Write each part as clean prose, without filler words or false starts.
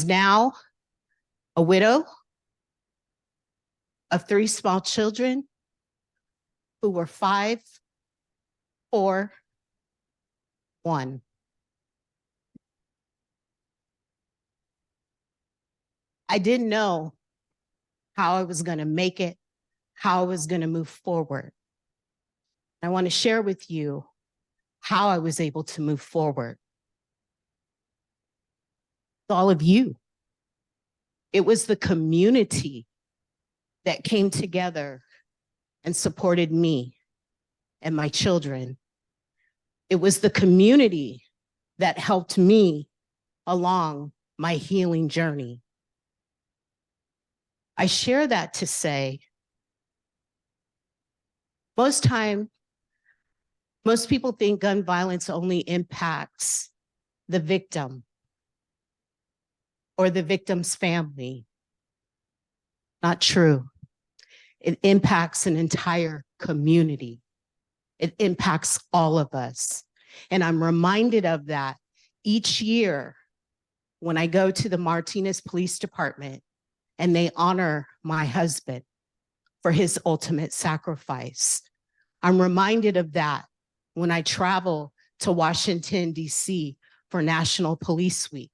is now a widow of 3 small children who were 5, 4, 1. I didn't know how I was going to make it, how I was going to move forward. I want to share with you how I was able to move forward. All of you. It was the community that came together and supported me and my children. It was the community that helped me along my healing journey. I share that to say, most people think gun violence only impacts the victim or the victim's family. Not true. It impacts an entire community. It impacts all of us. And I'm reminded of that each year when I go to the Martinez Police Department and they honor my husband for his ultimate sacrifice. I'm reminded of that when I travel to Washington, D.C. for National Police Week,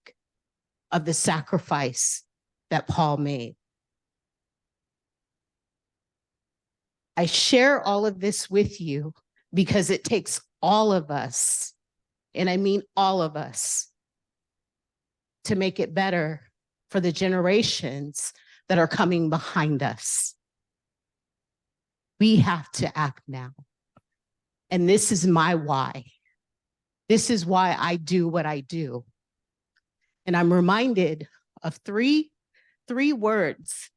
of the sacrifice that Paul made. I share all of this with you because it takes all of us, and I mean all of us, to make it better for the generations that are coming behind us. We have to act now. And this is my why. This is why I do what I do. And I'm reminded of three words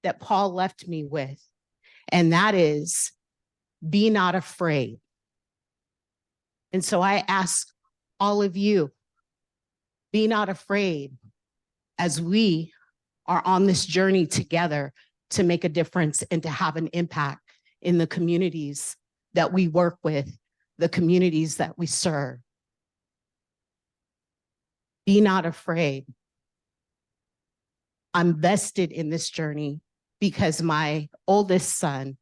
that Paul left me with, and that is, be not afraid. And so I ask all of you, be not afraid as we are on this journey together to make a difference and to have an impact in the communities that we work with, the communities that we serve. Be not afraid. I'm vested in this journey because my oldest son,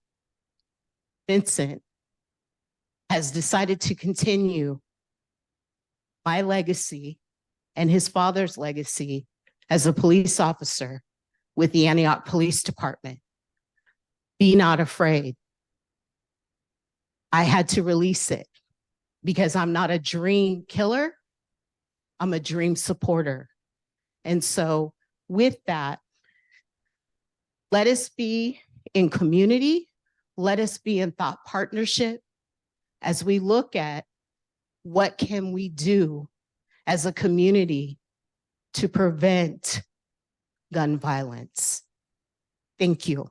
Vincent, has decided to continue my legacy and his father's legacy as a police officer with the Antioch Police Department. Be not afraid. I had to release it because I'm not a dream killer. I'm a dream supporter. And so with that, let us be in community. Let us be in thought partnership as we look at what can we do as a community to prevent gun violence. Thank you.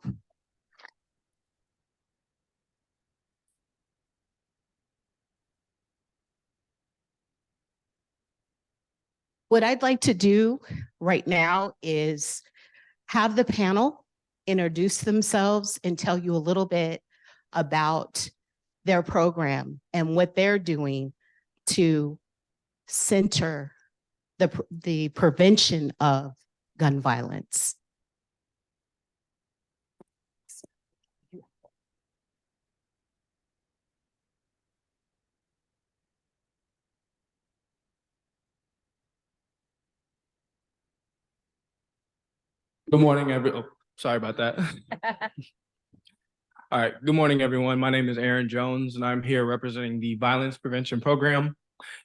What I'd like to do right now is have the panel introduce themselves and tell you a little bit about their program and what they're doing to center the prevention of gun violence. Good morning, sorry about that. All right, good morning, everyone. My name is Aaron Jones, and I'm here representing the Violence Prevention Program.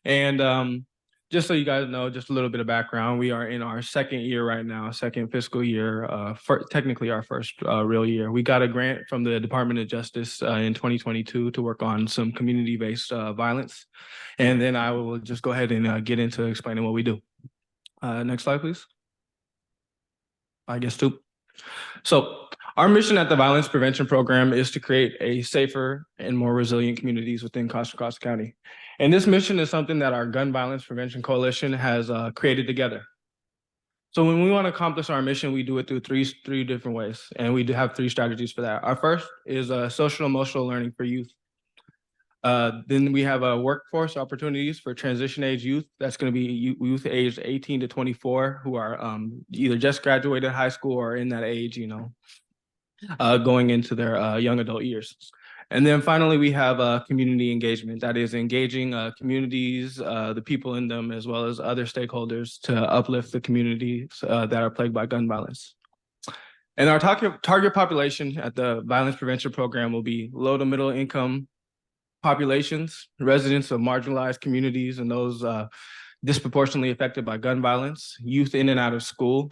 And just so you guys know, just a little bit of background, we are in our second year right now, second fiscal year, technically our first real year. We got a grant from the Department of Justice in 2022 to work on some community-based violence. And then I will just go ahead and get into explaining what we do. Next slide, please. I guess two. So our mission at the Violence Prevention Program is to create a safer and more resilient communities within Contra Costa County. And this mission is something that our Gun Violence Prevention Coalition has created together. So when we want to accomplish our mission, we do it through three different ways. And we do have 3 strategies for that. Our first is social emotional learning for youth. Then we have workforce opportunities for transition age youth. That's going to be youth aged 18 to 24 who are either just graduated high school or in that age, going into their young adult years. And then finally, we have community engagement. That is engaging communities, the people in them, as well as other stakeholders to uplift the communities that are plagued by gun violence. And our target population at the Violence Prevention Program will be low to middle income populations, residents of marginalized communities, and those disproportionately affected by gun violence, youth in and out of school,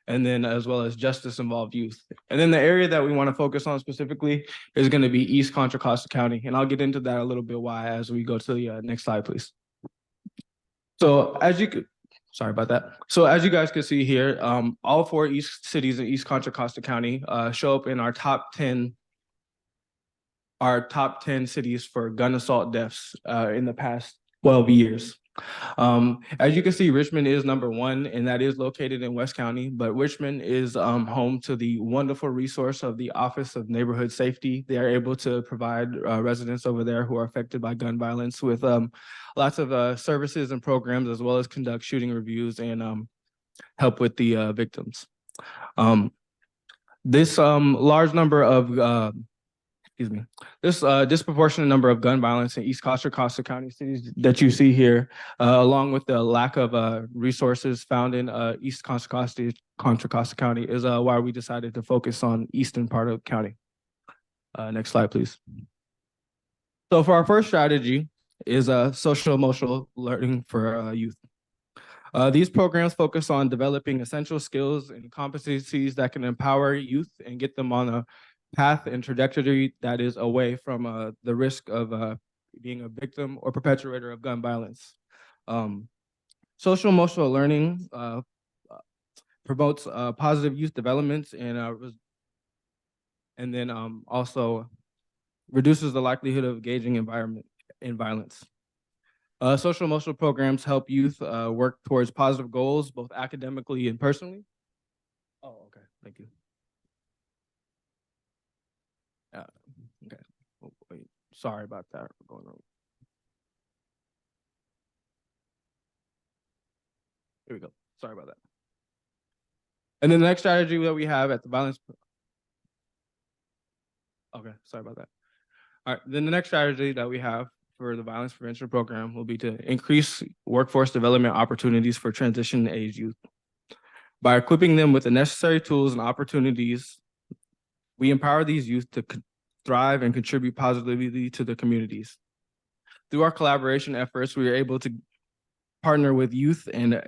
and then as well as justice-involved youth. And then the area that we want to focus on specifically is going to be East Contra Costa County. And I'll get into that a little bit why as we go to the next slide, please. So sorry about that. So as you guys can see here, all 4 East cities in East Contra Costa County show up in our top 10 cities for gun assault deaths in the past 12 years. As you can see, Richmond is #1, and that is located in West County, but Richmond is home to the wonderful resource of the Office of Neighborhood Safety. They are able to provide residents over there who are affected by gun violence with lots of services and programs, as well as conduct shooting reviews and help with the victims. This large number of this disproportionate number of gun violence in East Contra Costa County cities that you see here, along with the lack of resources found in East Contra Costa County, is why we decided to focus on eastern part of the county. Next slide, please. So for our first strategy is social emotional learning for youth. These programs focus on developing essential skills and competencies that can empower youth and get them on a path and trajectory that is away from the risk of being a victim or perpetrator of gun violence. Social emotional learning promotes positive youth developments and then also reduces the likelihood of engaging in violence. Social emotional programs help youth work towards positive goals, both academically and personally. Oh, okay, thank you. Okay. Oh, wait. Sorry about that. Going on. Here we go. Sorry about that. And then the next strategy that we have at the violence. Okay, sorry about that. All right. Then the next strategy that we have for the violence prevention program will be to increase workforce development opportunities for transition age youth. By equipping them with the necessary tools and opportunities, we empower these youth to thrive and contribute positively to the communities. Through our collaboration efforts, we are able to partner with youth and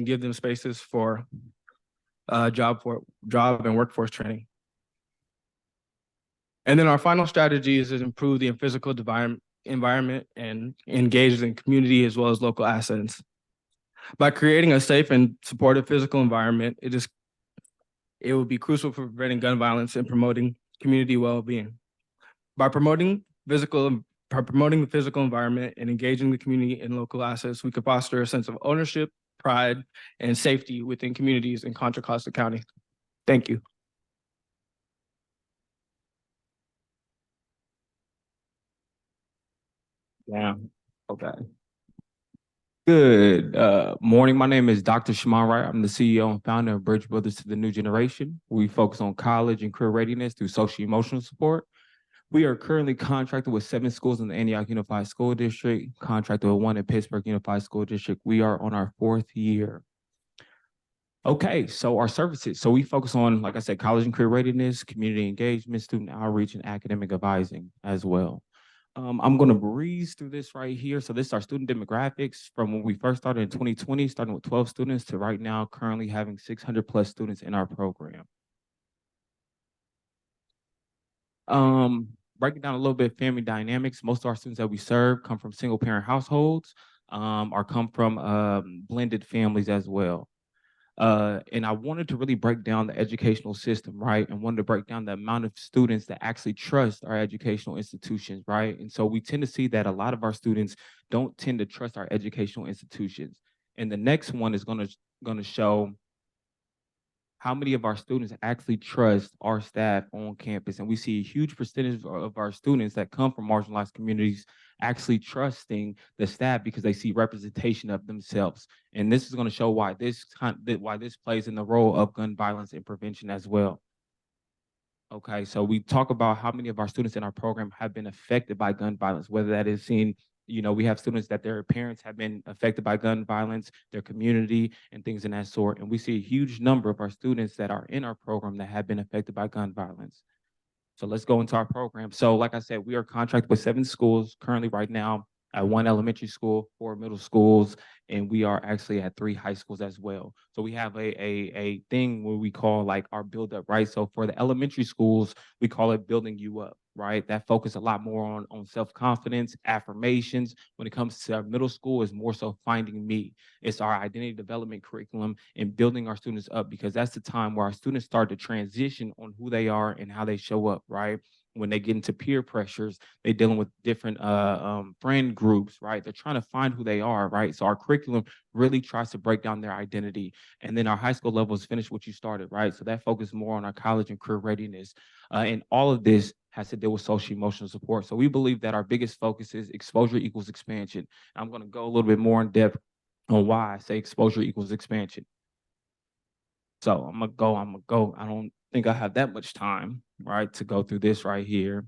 give them spaces for job and workforce training. And then our final strategy is to improve the physical environment and engage in community as well as local assets. By creating a safe and supportive physical environment, it will be crucial for preventing gun violence and promoting community well-being. By promoting the physical environment and engaging the community in local assets, we could foster a sense of ownership, pride, and safety within communities in Contra Costa County. Thank you. Yeah. Okay. Good morning. My name is Dr. Shimon Wright. I'm the CEO and founder of Bridge Brothers to the New Generation. We focus on college and career readiness through social emotional support. We are currently contracted with 7 schools in the Antioch Unified School District, contracted with 1 in Pittsburgh Unified School District. We are on our 4th year. Okay, so our services. So we focus on, like I said, college and career readiness, community engagement, student outreach, and academic advising as well. I'm going to breeze through this right here. So this is our student demographics from when we first started in 2020, starting with 12 students to right now currently having 600 plus students in our program. Breaking down a little bit family dynamics, most of our students that we serve come from single parent households or come from blended families as well. And I wanted to really break down the educational system, right? And wanted to break down the amount of students that actually trust our educational institutions, right? And so we tend to see that a lot of our students don't tend to trust our educational institutions. And the next one is going to show how many of our students actually trust our staff on campus? And we see a huge percentage of our students that come from marginalized communities actually trusting the staff because they see representation of themselves. And this is going to show why this plays in the role of gun violence and prevention as well. Okay, so we talk about how many of our students in our program have been affected by gun violence, whether that is seen, we have students that their parents have been affected by gun violence, their community, and things in that sort. And we see a huge number of our students that are in our program that have been affected by gun violence. So let's go into our program. So like I said, we are contracted with 7 schools currently right now, at 1 elementary school, 4 middle schools, and we are actually at 3 high schools as well. So we have a thing where we call like our build up, right? So for the elementary schools, we call it building you up, right? That focus a lot more on self-confidence, affirmations. When it comes to our middle school, is more so finding me. It's our identity development curriculum and building our students up, because that's the time where our students start to transition on who they are and how they show up, right? When they get into peer pressures, they're dealing with different friend groups, right? They're trying to find who they are, right? So our curriculum really tries to break down their identity. And then our high school level is finish what you started, right? So that focuses more on our college and career readiness. And all of this has to deal with social emotional support. So we believe that our biggest focus is exposure equals expansion. I'm going to go a little bit more in depth on why I say exposure equals expansion. So I'm gonna go. I don't think I have that much time, right, to go through this right here.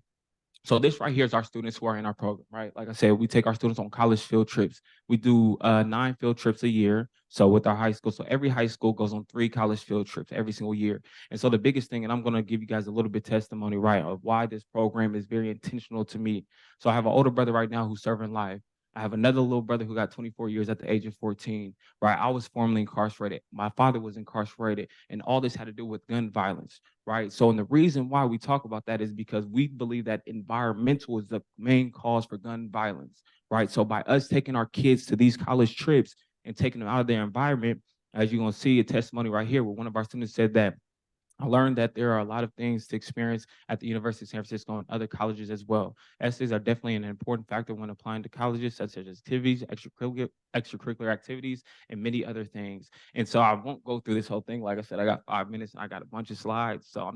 So this right here is our students who are in our program, right? Like I said, we take our students on college field trips. We do 9 field trips a year. So with our high school, so every high school goes on 3 college field trips every single year. And so the biggest thing, and I'm going to give you guys a little bit testimony, right, of why this program is very intentional to me. So I have an older brother right now who's serving life. I have another little brother who got 24 years at the age of 14, right? I was formerly incarcerated. My father was incarcerated, and all this had to do with gun violence, right? So, and the reason why we talk about that is because we believe that environmental is the main cause for gun violence, right? So by us taking our kids to these college trips and taking them out of their environment, as you're gonna see a testimony right here where one of our students said that I learned that there are a lot of things to experience at the University of San Francisco and other colleges as well. Essays are definitely an important factor when applying to colleges, such as activities, extracurricular activities, and many other things. And so I won't go through this whole thing. Like I said, I got 5 minutes and I got a bunch of slides. So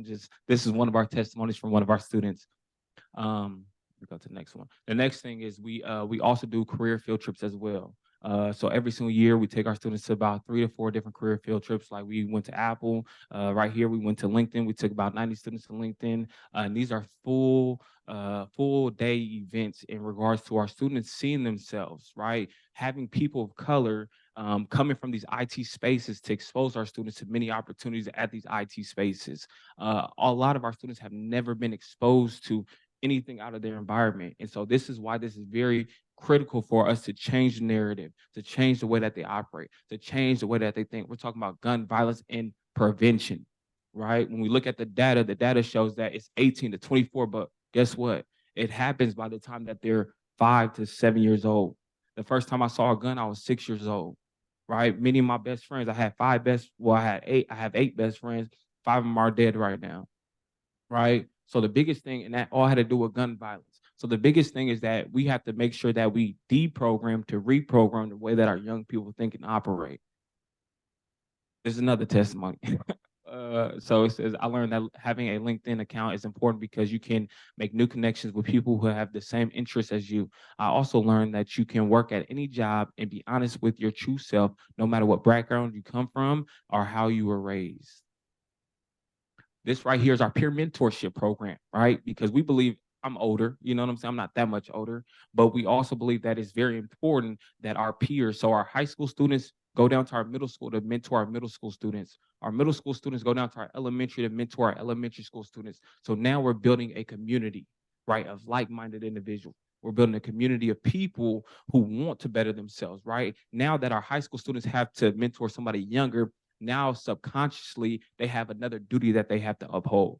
this is one of our testimonies from one of our students. We go to the next one. The next thing is we also do career field trips as well. So every single year we take our students to about 3 to 4 different career field trips. Like we went to Apple, right here we went to LinkedIn. We took about 90 students to LinkedIn, and these are full day events in regards to our students seeing themselves, right? Having people of color coming from these IT spaces to expose our students to many opportunities at these IT spaces. A lot of our students have never been exposed to anything out of their environment. And so this is why this is very critical for us to change the narrative, to change the way that they operate, to change the way that they think. We're talking about gun violence and prevention, right? When we look at the data shows that it's 18 to 24, but guess what? It happens by the time that they're 5 to 7 years old. The first time I saw a gun, I was 6 years old, right? Many of my best friends, I have 8 best friends. 5 of them are dead right now, right? So the biggest thing, and that all had to do with gun violence. So the biggest thing is that we have to make sure that we deprogram to reprogram the way that our young people think and operate. There's another testimony. So it says, I learned that having a LinkedIn account is important because you can make new connections with people who have the same interests as you. I also learned that you can work at any job and be honest with your true self, no matter what background you come from or how you were raised. This right here is our peer mentorship program, right? Because we believe, I'm older, you know what I'm saying? I'm not that much older, but we also believe that it's very important that our peers, so our high school students go down to our middle school to mentor our middle school students. Our middle school students go down to our elementary to mentor our elementary school students. So now we're building a community, right, of like-minded individuals. We're building a community of people who want to better themselves, right? Now that our high school students have to mentor somebody younger, now subconsciously they have another duty that they have to uphold.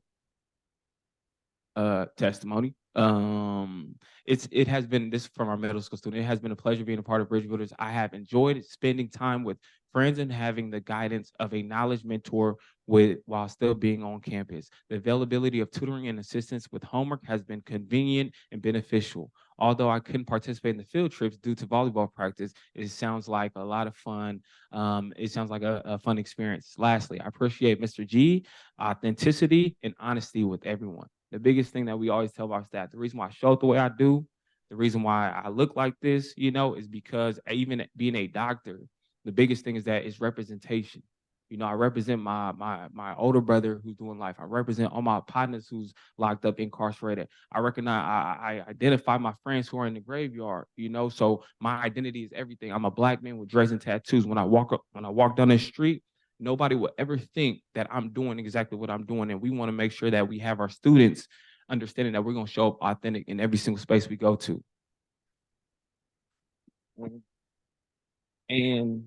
Testimony. It has been, this from our middle school student. It has been a pleasure being a part of Bridge Builders. I have enjoyed spending time with friends and having the guidance of a knowledge mentor while still being on campus. The availability of tutoring and assistance with homework has been convenient and beneficial. Although I couldn't participate in the field trips due to volleyball practice, it sounds like a lot of fun. It sounds like a fun experience. Lastly, I appreciate Mr. G, authenticity and honesty with everyone. The biggest thing that we always tell our staff, the reason why I show up the way I do, the reason why I look like this, is because even being a doctor, the biggest thing is that it's representation. I represent my older brother who's doing life. I represent all my partners who's locked up, incarcerated. I recognize, I identify my friends who are in the graveyard. So my identity is everything. I'm a Black man with dreads and tattoos. When I walk down the street, nobody will ever think that I'm doing exactly what I'm doing. And we want to make sure that we have our students understanding that we're going to show up authentic in every single space we go to. And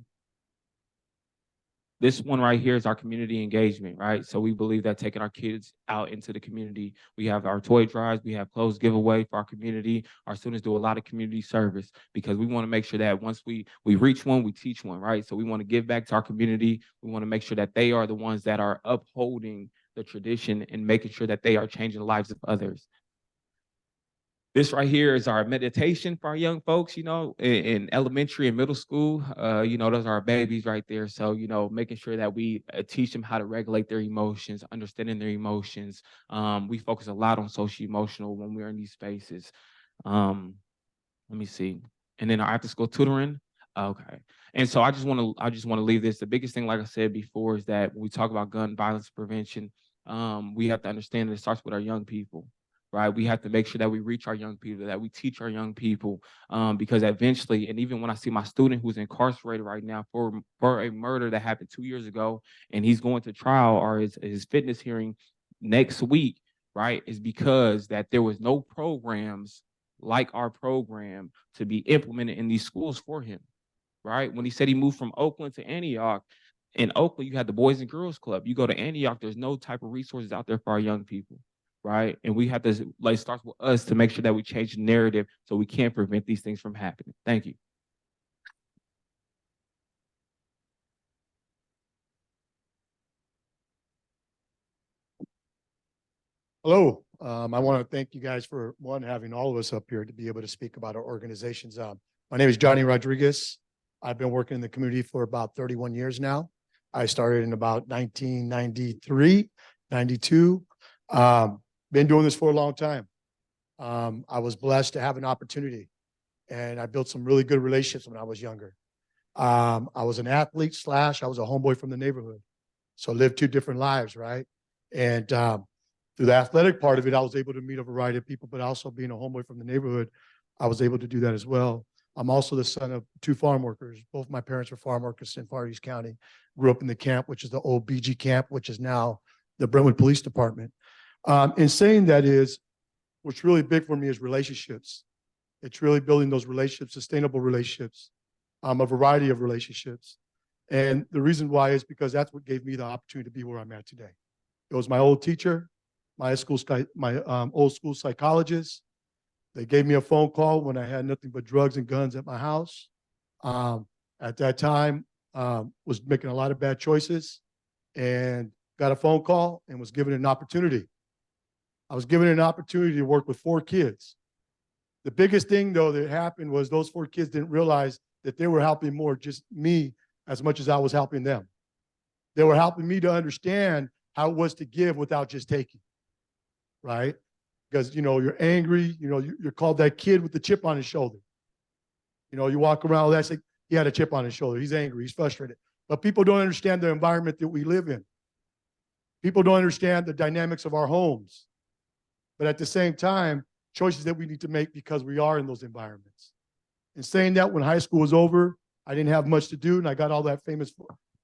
this one right here is our community engagement, right? So we believe that taking our kids out into the community, we have our toy drives, we have clothes giveaway for our community. Our students do a lot of community service because we want to make sure that once we reach one, we teach one, right? So we want to give back to our community. We want to make sure that they are the ones that are upholding the tradition and making sure that they are changing the lives of others. This right here is our meditation for our young folks, in elementary and middle school. Those are our babies right there. So, making sure that we teach them how to regulate their emotions, understanding their emotions. We focus a lot on social emotional when we're in these spaces. Let me see. And then our after school tutoring. Okay. And so I just want to leave this. The biggest thing, like I said before, is that when we talk about gun violence prevention, we have to understand that it starts with our young people. Right, we have to make sure that we reach our young people, that we teach our young people, because eventually, and even when I see my student who's incarcerated right now for a murder that happened 2 years ago, and he's going to trial or his fitness hearing next week, right, is because that there was no programs like our program to be implemented in these schools for him, right? When he said he moved from Oakland to Antioch, in Oakland, you had the Boys and Girls Club. You go to Antioch, there's no type of resources out there for our young people. Right. And we have to start with us to make sure that we change the narrative so we can prevent these things from happening. Thank you. Hello. I want to thank you guys for having all of us up here to be able to speak about our organizations. My name is Johnny Rodriguez. I've been working in the community for about 31 years now. I started in about 1993, 92. Been doing this for a long time. I was blessed to have an opportunity, and I built some really good relationships when I was younger. I was an athlete / I was a homeboy from the neighborhood. So lived two different lives, right? And through the athletic part of it, I was able to meet a variety of people, but also being a homeboy from the neighborhood, I was able to do that as well. I'm also the son of two farm workers. Both my parents were farm workers in Far East County. Grew up in the camp, which is the old BG camp, which is now the Brentwood Police Department. In saying that is, what's really big for me is relationships. It's really building those relationships, sustainable relationships, a variety of relationships. And the reason why is because that's what gave me the opportunity to be where I'm at today. It was my old teacher, my old school psychologist. They gave me a phone call when I had nothing but drugs and guns at my house. At that time, was making a lot of bad choices and got a phone call and was given an opportunity. I was given an opportunity to work with 4 kids. The biggest thing, though, that happened was those 4 kids didn't realize that they were helping more just me as much as I was helping them. They were helping me to understand how it was to give without just taking, right? Because, you're angry, you're called that kid with the chip on his shoulder. You walk around, that's like, he had a chip on his shoulder. He's angry, he's frustrated. But people don't understand the environment that we live in. People don't understand the dynamics of our homes. But at the same time, choices that we need to make because we are in those environments. And saying that, when high school was over, I didn't have much to do, and I got all that famous,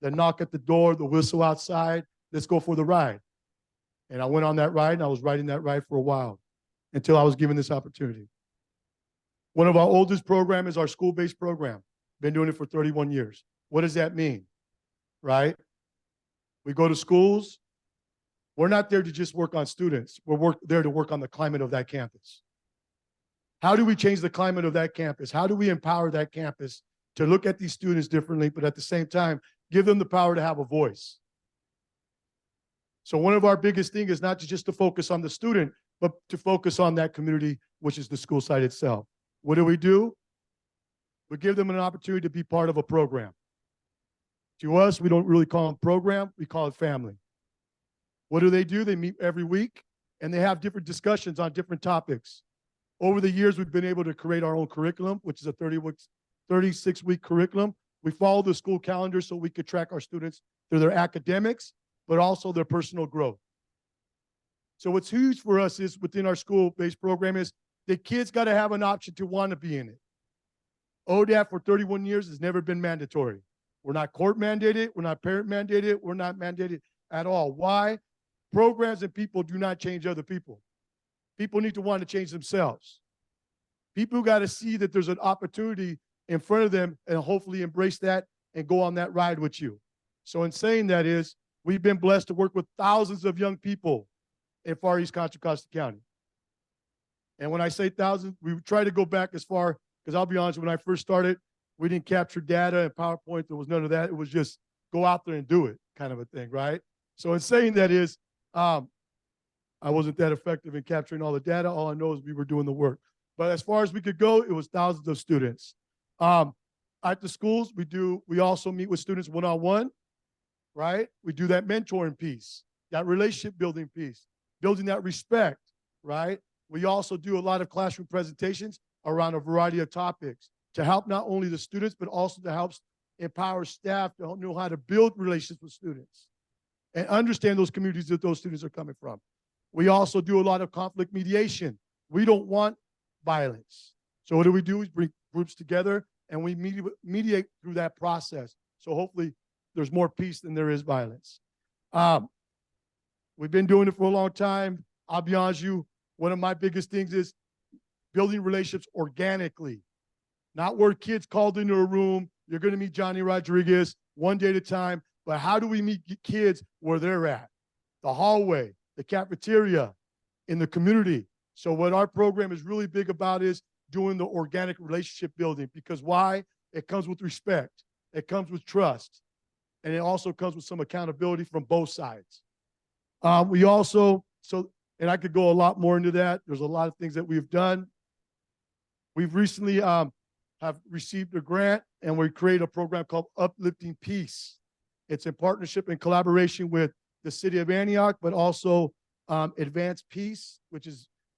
the knock at the door, the whistle outside, let's go for the ride. And I went on that ride, and I was riding that ride for a while until I was given this opportunity. One of our oldest programs is our school-based program. Been doing it for 31 years. What does that mean, right? We go to schools. We're not there to just work on students. We're there to work on the climate of that campus. How do we change the climate of that campus? How do we empower that campus to look at these students differently, but at the same time, give them the power to have a voice? So one of our biggest things is not just to focus on the student, but to focus on that community, which is the school site itself. What do? We give them an opportunity to be part of a program. To us, we don't really call them program, we call it family. What do? They meet every week and they have different discussions on different topics. Over the years, we've been able to create our own curriculum, which is a 36-week curriculum. We follow the school calendar so we could track our students through their academics, but also their personal growth. So what's huge for us is within our school-based program is the kids got to have an option to want to be in it. ODAP for 31 years has never been mandatory. We're not court mandated. We're not parent mandated. We're not mandated at all. Why? Programs and people do not change other people. People need to want to change themselves. People got to see that there's an opportunity in front of them and hopefully embrace that and go on that ride with you. So in saying that is, we've been blessed to work with thousands of young people in Far East Contra Costa County. And when I say thousands, we try to go back as far, because I'll be honest, when I first started, we didn't capture data and PowerPoint. There was none of that. It was just go out there and do it kind of a thing, right? So in saying that is, I wasn't that effective in capturing all the data. All I know is we were doing the work. But as far as we could go, it was thousands of students. At the schools, we also meet with students one-on-one, right? We do that mentoring piece, that relationship building piece, building that respect, right? We also do a lot of classroom presentations around a variety of topics to help not only the students, but also to help empower staff to know how to build relationships with students and understand those communities that those students are coming from. We also do a lot of conflict mediation. We don't want violence. So what do? We bring groups together and we mediate through that process. So hopefully there's more peace than there is violence. We've been doing it for a long time. I'll be honest with you, one of my biggest things is building relationships organically, not where kids called into a room. You're going to meet Johnny Rodriguez one day at a time, but how do we meet kids where they're at? The hallway, the cafeteria, in the community. So what our program is really big about is doing the organic relationship building, because why? It comes with respect. It comes with trust. And it also comes with some accountability from both sides. We also, and I could go a lot more into that. There's a lot of things that we've done. We've recently have received a grant and we created a program called Uplifting Peace. It's in partnership and collaboration with the city of Antioch, but also Advanced Peace, which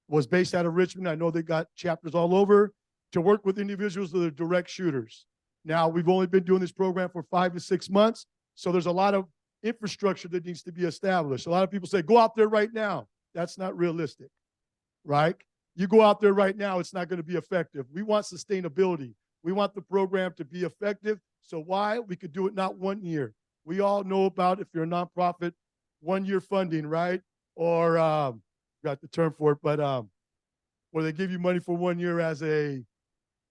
was based out of Richmond. I know they got chapters all over to work with individuals that are direct shooters. Now, we've only been doing this program for 5 to 6 months, so there's a lot of infrastructure that needs to be established. A lot of people say, go out there right now. That's not realistic, right? You go out there right now, it's not going to be effective. We want sustainability. We want the program to be effective. So why? We could do it not 1 year. We all know about, if you're a nonprofit, 1 year funding, right? Or got the term for it, but where they give you money for 1 year as a,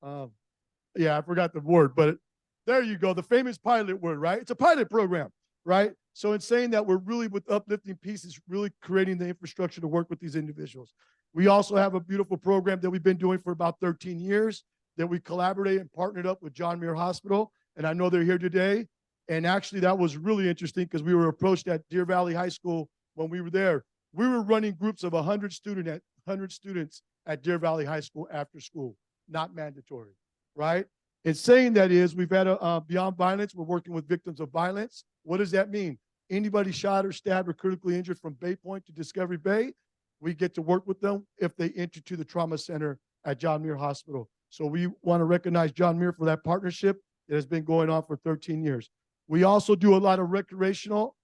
I forgot the word, but there you go. The famous pilot word, right? It's a pilot program, right? So in saying that, we're really with Uplifting Peace is really creating the infrastructure to work with these individuals. We also have a beautiful program that we've been doing for about 13 years that we collaborated and partnered up with John Muir Hospital. And I know they're here today. And actually that was really interesting because we were approached at Deer Valley High School when we were there. We were running groups of 100 students at Deer Valley High School after school, not mandatory, right? And saying that is, we've had a Beyond Violence. We're working with victims of violence. What does that mean? Anybody shot or stabbed or critically injured from Bay Point to Discovery Bay, we get to work with them if they enter to the trauma center at John Muir Hospital. So we want to recognize John Muir for that partnership that has been going on for 13 years. We also do a lot of recreational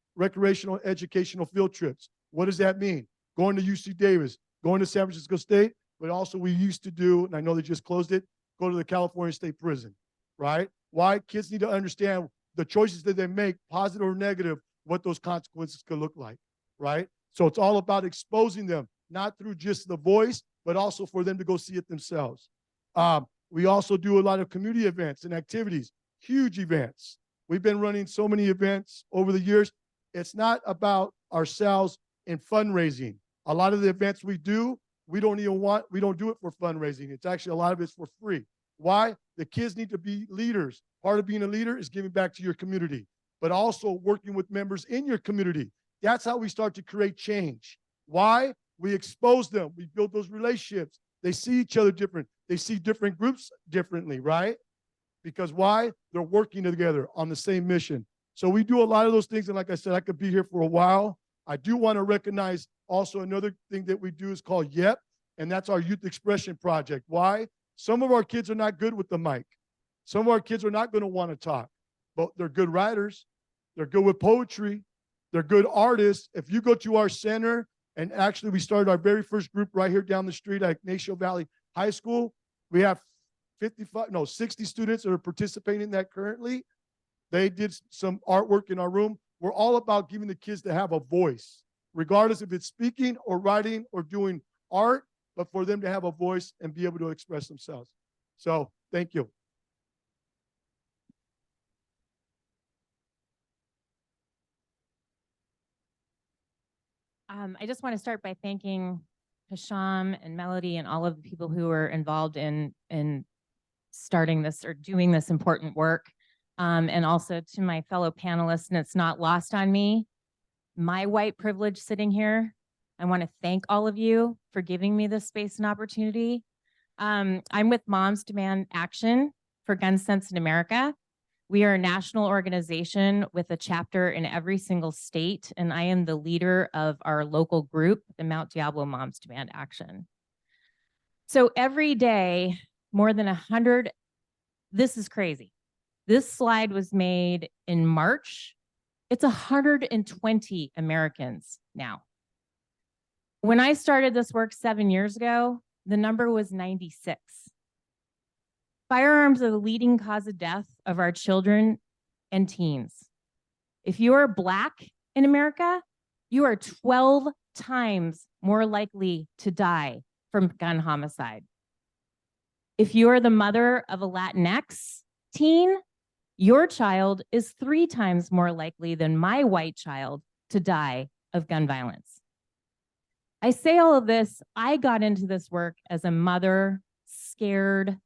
educational field trips. What does that mean? Going to UC Davis, going to San Francisco State, but also we used to do, and I know they just closed it, go to the California State Prison, right? Why? Kids need to understand the choices that they make, positive or negative, what those consequences could look like, right? So it's all about exposing them, not through just the voice, but also for them to go see it themselves. We also do a lot of community events and activities, huge events. We've been running so many events over the years. It's not about ourselves in fundraising. A lot of the events we do, we don't do it for fundraising. It's actually a lot of it's for free. Why? The kids need to be leaders. Part of being a leader is giving back to your community, but also working with members in your community. That's how we start to create change. Why? We expose them. We build those relationships. They see each other different. They see different groups differently, right? Because why? They're working together on the same mission. So we do a lot of those things. And like I said, I could be here for a while. I do want to recognize also another thing that we do is called YEP, and that's our Youth Expression Project. Why? Some of our kids are not good with the mic. Some of our kids are not going to want to talk, but they're good writers. They're good with poetry. They're good artists. If you go to our center, and actually we started our very first group right here down the street at Ignacio Valley High School. We have 60 students that are participating in that currently. They did some artwork in our room. We're all about giving the kids to have a voice, regardless if it's speaking or writing or doing art, but for them to have a voice and be able to express themselves. So thank you. I just want to start by thanking Hisham and Melody and all of the people who were involved in starting this or doing this important work. And also to my fellow panelists, and it's not lost on me, my white privilege sitting here. I want to thank all of you for giving me this space and opportunity. I'm with Moms Demand Action for Gun Sense in America. We are a national organization with a chapter in every single state, and I am the leader of our local group, the Mount Diablo Moms Demand Action. So every day, more than 100, this is crazy. This slide was made in March. It's 120 Americans now. When I started this work 7 years ago, the number was 96. Firearms are the leading cause of death of our children and teens. If you are Black in America, you are 12 times more likely to die from gun homicide. If you are the mother of a Latinx teen, your child is 3 times more likely than my white child to die of gun violence. I say all of this, I got into this work as a mother, scared,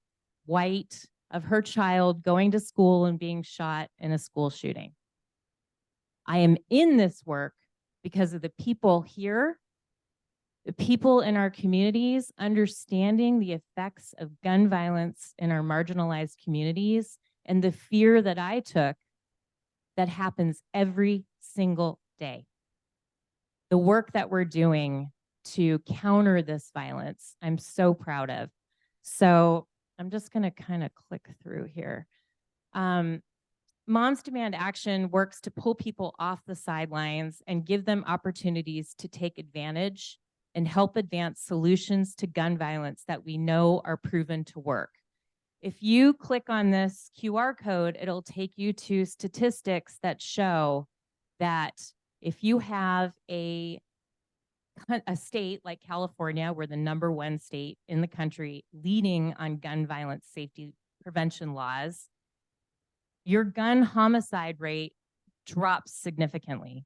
white, of her child going to school and being shot in a school shooting. I am in this work because of the people here, the people in our communities, understanding the effects of gun violence in our marginalized communities and the fear that I took that happens every single day. The work that we're doing to counter this violence, I'm so proud of. So I'm just going to kind of click through here. Moms Demand Action works to pull people off the sidelines and give them opportunities to take advantage and help advance solutions to gun violence that we know are proven to work. If you click on this QR code, it'll take you to statistics that show that if you have a state like California, we're the #1 state in the country leading on gun violence safety prevention laws, your gun homicide rate drops significantly.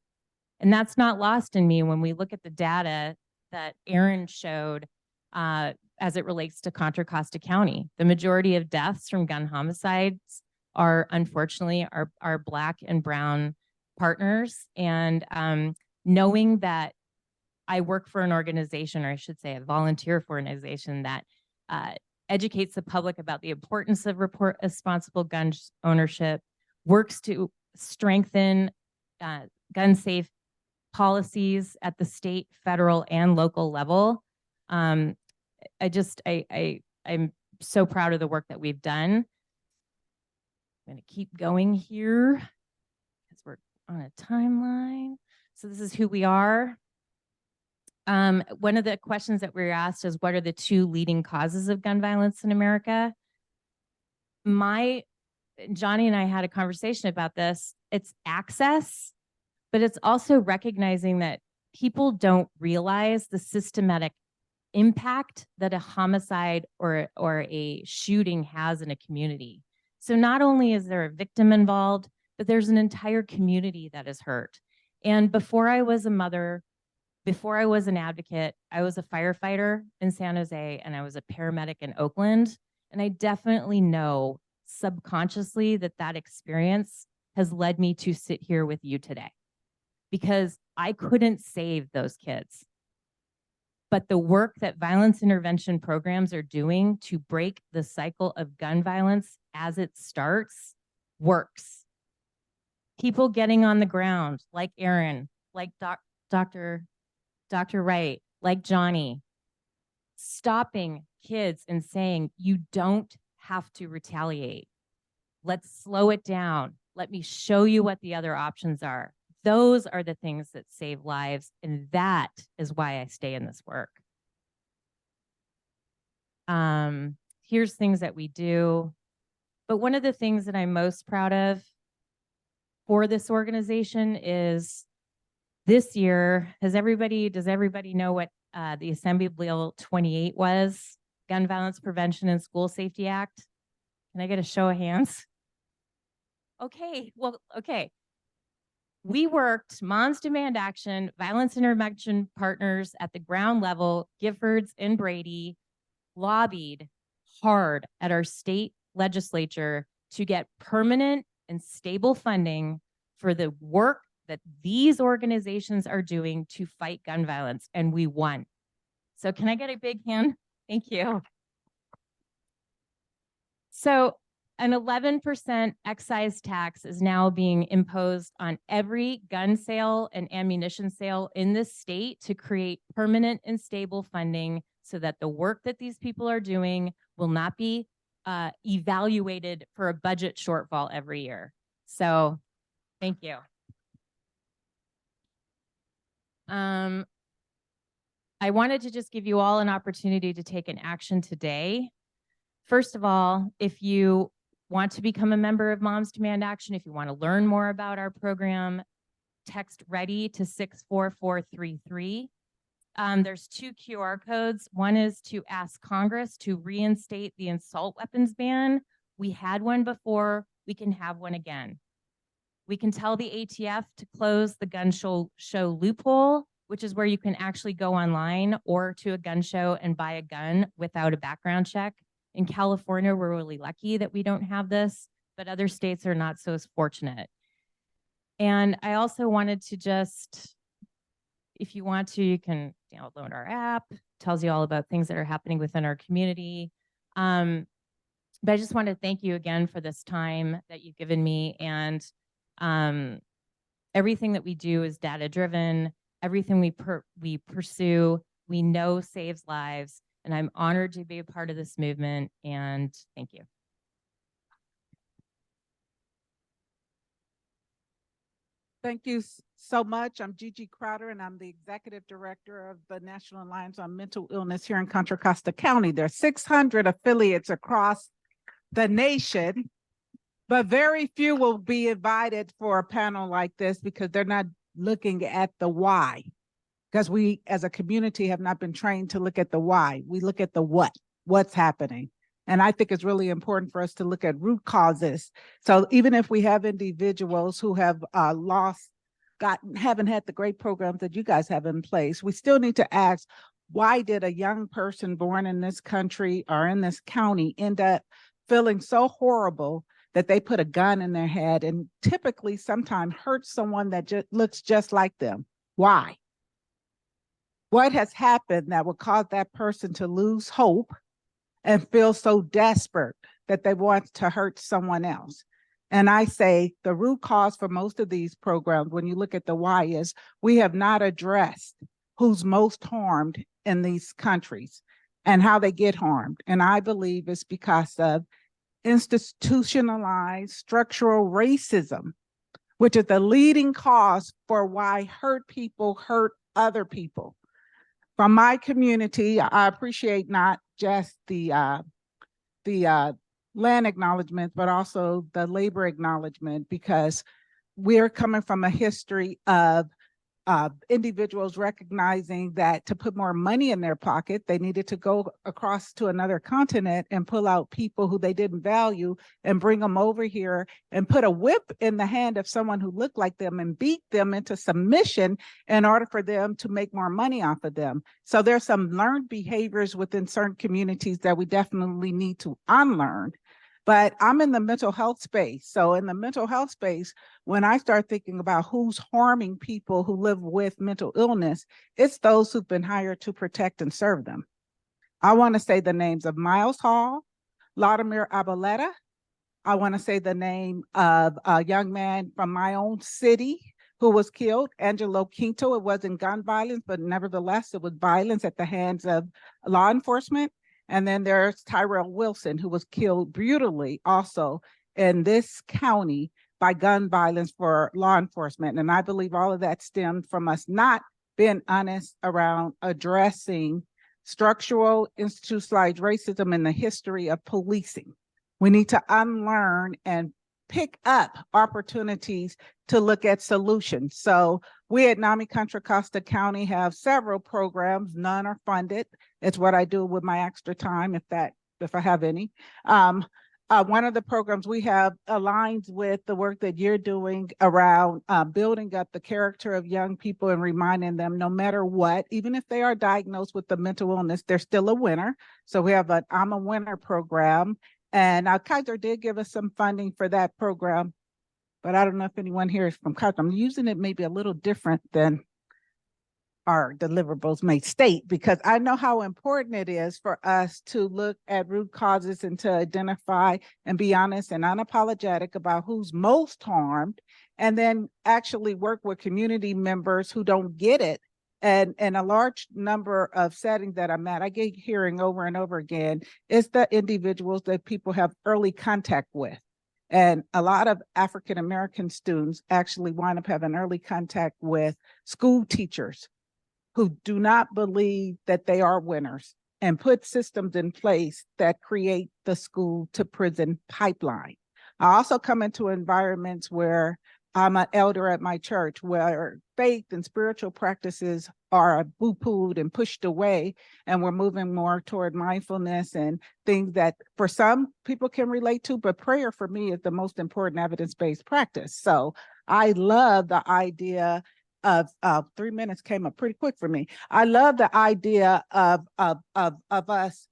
And that's not lost in me when we look at the data that Aaron showed as it relates to Contra Costa County. The majority of deaths from gun homicides are unfortunately our Black and brown partners. And knowing that I work for an organization, or I should say I volunteer for an organization that educates the public about the importance of responsible gun ownership, works to strengthen gun safe policies at the state, federal, and local level. I'm so proud of the work that we've done. I'm going to keep going here because we're on a timeline. So this is who we are. One of the questions that we were asked is, what are the 2 leading causes of gun violence in America? Johnny and I had a conversation about this. It's access, but it's also recognizing that people don't realize the systematic impact that a homicide or a shooting has in a community. So not only is there a victim involved, but there's an entire community that is hurt. And before I was a mother, before I was an advocate, I was a firefighter in San Jose and I was a paramedic in Oakland. And I definitely know subconsciously that experience has led me to sit here with you today, because I couldn't save those kids. But the work that violence intervention programs are doing to break the cycle of gun violence as it starts works. People getting on the ground, like Aaron, like Dr. Wright, like Johnny, stopping kids and saying, you don't have to retaliate. Let's slow it down. Let me show you what the other options are. Those are the things that save lives. And that is why I stay in this work. Here's things that we do. But one of the things that I'm most proud of for this organization is this year, does everybody know what the Assembly Bill 28 was? Gun Violence Prevention and School Safety Act? Can I get a show of hands? Okay, well, okay. We worked, Moms Demand Action, violence intervention partners at the ground level, Giffords and Brady, lobbied hard at our state legislature to get permanent and stable funding for the work that these organizations are doing to fight gun violence, and we won. So can I get a big hand? Thank you. So an 11% excise tax is now being imposed on every gun sale and ammunition sale in this state to create permanent and stable funding so that the work that these people are doing will not be evaluated for a budget shortfall every year. So thank you. I wanted to just give you all an opportunity to take an action today. First of all, if you want to become a member of Moms Demand Action, if you want to learn more about our program, text READY to 64433. There's 2 QR codes. One is to ask Congress to reinstate the assault weapons ban. We had one before, we can have one again. We can tell the ATF to close the gun show loophole, which is where you can actually go online or to a gun show and buy a gun without a background check. In California, we're really lucky that we don't have this, but other states are not so fortunate. And I also wanted to just, if you want to, you can download our app. It tells you all about things that are happening within our community. But I just want to thank you again for this time that you've given me. And everything that we do is data-driven. Everything we pursue, we know saves lives. And I'm honored to be a part of this movement. And thank you. Thank you so much. I'm Gigi Crowder, and I'm the Executive Director of the National Alliance on Mental Illness here in Contra Costa County. There are 600 affiliates across the nation, but very few will be invited for a panel like this because they're not looking at the why. Because we, as a community, have not been trained to look at the why. We look at the what's happening. And I think it's really important for us to look at root causes. So even if we have individuals who have haven't had the great programs that you guys have in place, we still need to ask, why did a young person born in this country or in this county end up feeling so horrible that they put a gun in their head and typically sometimes hurt someone that looks just like them? Why? What has happened that would cause that person to lose hope and feel so desperate that they want to hurt someone else? And I say the root cause for most of these programs, when you look at the why, is we have not addressed who's most harmed in these countries and how they get harmed. And I believe it's because of institutionalized structural racism, which is the leading cause for why hurt people hurt other people. From my community, I appreciate not just the land acknowledgement, but also the labor acknowledgement, because we're coming from a history of individuals recognizing that to put more money in their pocket, they needed to go across to another continent and pull out people who they didn't value and bring them over here and put a whip in the hand of someone who looked like them and beat them into submission in order for them to make more money off of them. So there's some learned behaviors within certain communities that we definitely need to unlearn. But I'm in the mental health space. So in the mental health space, when I start thinking about who's harming people who live with mental illness, it's those who've been hired to protect and serve them. I want to say the names of Miles Hall, Laudamir Abaleta. I want to say the name of a young man from my own city who was killed, Angelo Quinto. It wasn't gun violence, but nevertheless, it was violence at the hands of law enforcement. And then there's Tyrell Wilson, who was killed brutally also in this county by gun violence for law enforcement. And I believe all of that stemmed from us not being honest around addressing structural institutionalized racism in the history of policing. We need to unlearn and pick up opportunities to look at solutions. So we at NAMI Contra Costa County have several programs, none are funded. It's what I do with my extra time, if I have any. One of the programs we have aligns with the work that you're doing around building up the character of young people and reminding them no matter what, even if they are diagnosed with the mental illness, they're still a winner. So we have an I'm a Winner program. And Kaiser did give us some funding for that program, but I don't know if anyone here is from Kaiser. I'm using it maybe a little different than our deliverables may state, because I know how important it is for us to look at root causes and to identify and be honest and unapologetic about who's most harmed, and then actually work with community members who don't get it. And a large number of settings that I'm at, I get hearing over and over again, is the individuals that people have early contact with. And a lot of African-American students actually wind up having early contact with school teachers who do not believe that they are winners and put systems in place that create the school to prison pipeline. I also come into environments where I'm an elder at my church, where faith and spiritual practices are poo-pooed and pushed away, and we're moving more toward mindfulness and things that for some people can relate to, but prayer for me is the most important evidence-based practice. So I love the idea of 3 minutes came up pretty quick for me. I love the idea of us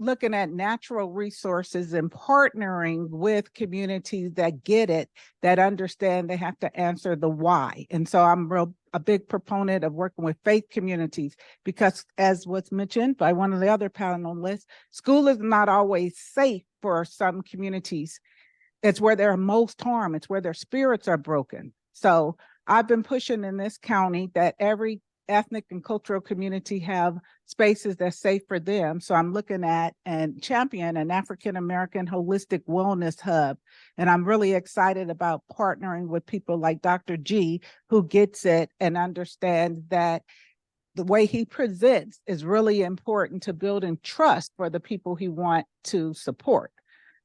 looking at natural resources and partnering with communities that get it, that understand they have to answer the why. And so I'm a big proponent of working with faith communities, because as was mentioned by one of the other panelists, school is not always safe for some communities. It's where they're most harmed. It's where their spirits are broken. So I've been pushing in this county that every ethnic and cultural community have spaces that's safe for them. So I'm looking at and champion an African-American holistic wellness hub. And I'm really excited about partnering with people like Dr. G, who gets it and understands that the way he presents is really important to building trust for the people he wants to support.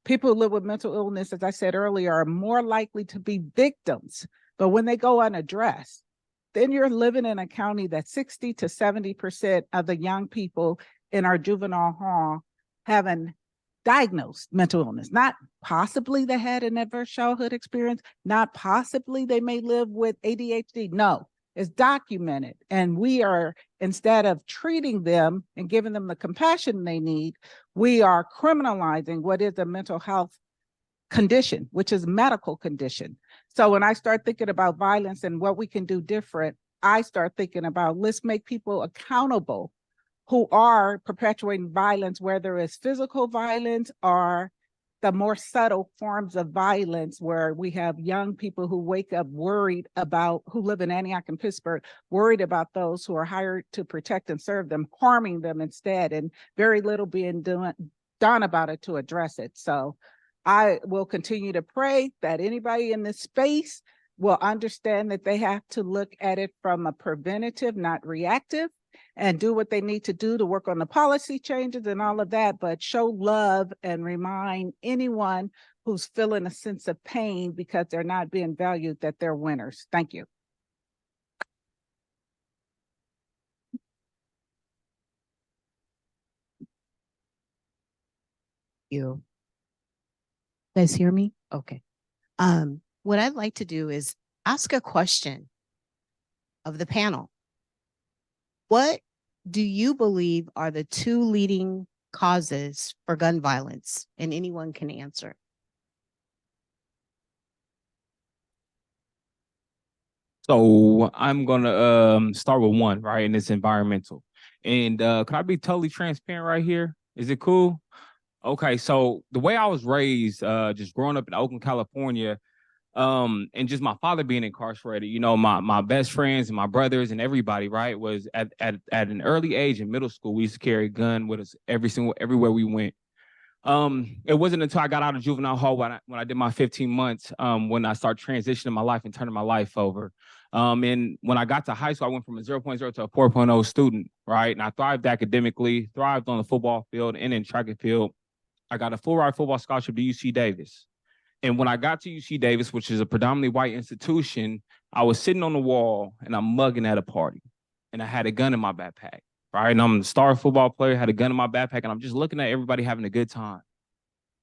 People who live with mental illness, as I said earlier, are more likely to be victims, but when they go unaddressed, then you're living in a county that 60 to 70% of the young people in our juvenile hall having diagnosed mental illness. Not possibly they had an adverse childhood experience, not possibly they may live with ADHD. No, it's documented. And we are, instead of treating them and giving them the compassion they need, we are criminalizing what is a mental health condition, which is medical condition. So when I start thinking about violence and what we can do different, I start thinking about, let's make people accountable who are perpetuating violence, whether it's physical violence or the more subtle forms of violence, where we have young people who wake up worried about, who live in Antioch and Pittsburgh, worried about those who are hired to protect and serve them, harming them instead, and very little being done about it to address it. So I will continue to pray that anybody in this space will understand that they have to look at it from a preventative, not reactive, and do what they need to do to work on the policy changes and all of that, but show love and remind anyone who's feeling a sense of pain because they're not being valued that they're winners. Thank you. You guys hear me? Okay. What I'd like to do is ask a question of the panel. What do you believe are the two leading causes for gun violence? And anyone can answer. So I'm gonna start with one, right? And it's environmental. And can I be totally transparent right here? Is it cool? Okay, so the way I was raised, just growing up in Oakland, California, and just my father being incarcerated, you know, my best friends and my brothers and everybody, right, was at an early age in middle school, we used to carry a gun with us everywhere we went. It wasn't until I got out of juvenile hall when I did my 15 months, when I started transitioning my life and turning my life over. And when I got to high school, I went from a 0.0 to a 4.0 student, right? And I thrived academically, thrived on the football field and in track and field. I got a full ride football scholarship to UC Davis. And when I got to UC Davis, which is a predominantly white institution, I was sitting on the wall and I'm mugging at a party. And I had a gun in my backpack, right? And I'm a star football player, had a gun in my backpack, and I'm just looking at everybody having a good time.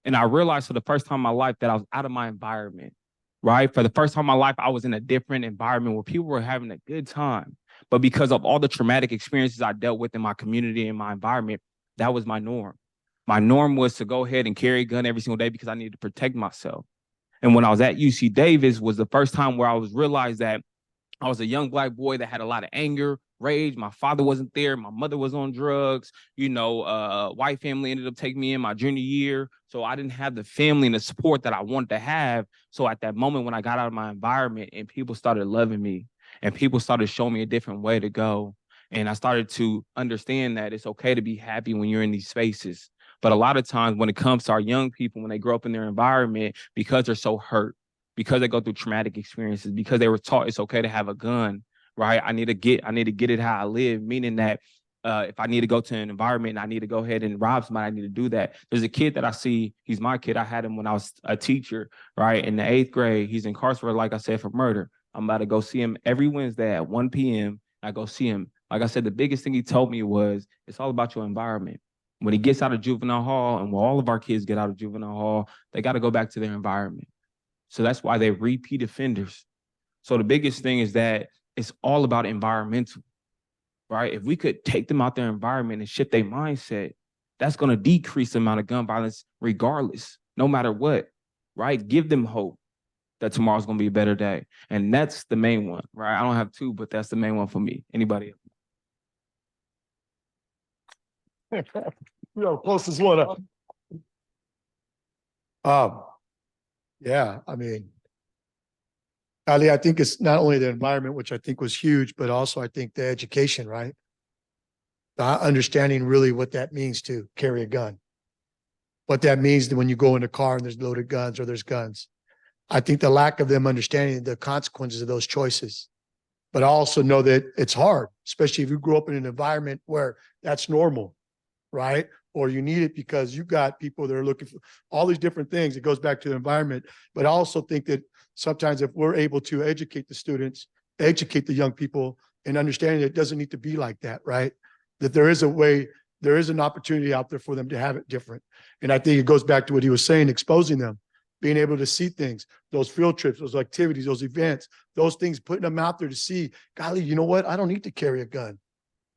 And I realized for the first time in my life that I was out of my environment, right? For the first time in my life, I was in a different environment where people were having a good time. But because of all the traumatic experiences I dealt with in my community and my environment, that was my norm. My norm was to go ahead and carry a gun every single day because I needed to protect myself. And when I was at UC Davis was the first time where I was realized that I was a young Black boy that had a lot of anger, rage. My father wasn't there. My mother was on drugs. You know, white family ended up taking me in my junior year. So I didn't have the family and the support that I wanted to have. So at that moment when I got out of my environment and people started loving me and people started showing me a different way to go. And I started to understand that it's okay to be happy when you're in these spaces. But a lot of times when it comes to our young people, when they grow up in their environment, because they're so hurt, because they go through traumatic experiences, because they were taught it's okay to have a gun, right? I need to get it how I live, meaning that if I need to go to an environment and I need to go ahead and rob somebody, I need to do that. There's a kid that I see, he's my kid. I had him when I was a teacher, right? In the 8th grade, he's incarcerated, like I said, for murder. I'm about to go see him every Wednesday at 1 p.m. I go see him. Like I said, the biggest thing he told me was, it's all about your environment. When he gets out of juvenile hall, and when all of our kids get out of juvenile hall, they got to go back to their environment. So that's why they're repeat offenders. So the biggest thing is that it's all about environmental, right? If we could take them out their environment and shift their mindset, that's going to decrease the amount of gun violence regardless, no matter what, right? Give them hope that tomorrow's going to be a better day. And that's the main one, right? I don't have two, but that's the main one for me. Anybody else? Closest one up. Yeah, I mean, Ali, I think it's not only the environment, which I think was huge, but also I think the education, right? Understanding really what that means to carry a gun. What that means when you go in a car and there's loaded guns or there's guns. I think the lack of them understanding the consequences of those choices. But I also know that it's hard, especially if you grew up in an environment where that's normal, right? Or you need it because you got people that are looking for all these different things. It goes back to the environment. But I also think that sometimes if we're able to educate the students, educate the young people, and understanding it doesn't need to be like that, right? That there is a way, there is an opportunity out there for them to have it different. And I think it goes back to what he was saying, exposing them, being able to see things, those field trips, those activities, those events, those things, putting them out there to see, golly, you know what? I don't need to carry a gun,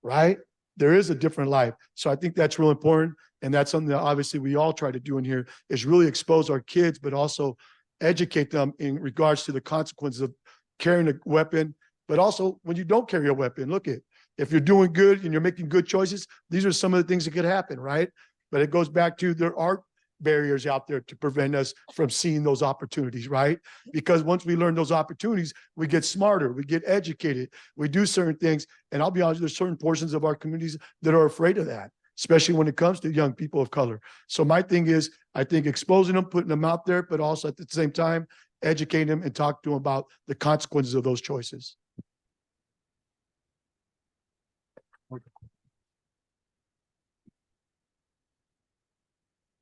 right? There is a different life. So I think that's real important. And that's something that obviously we all try to do in here is really expose our kids, but also educate them in regards to the consequences of carrying a weapon. But also when you don't carry a weapon, look at, if you're doing good and you're making good choices, these are some of the things that could happen, right? But it goes back to there are barriers out there to prevent us from seeing those opportunities, right? Because once we learn those opportunities, we get smarter, we get educated, we do certain things. And I'll be honest, there's certain portions of our communities that are afraid of that, especially when it comes to young people of color. So my thing is, I think exposing them, putting them out there, but also at the same time, educating them and talk to them about the consequences of those choices.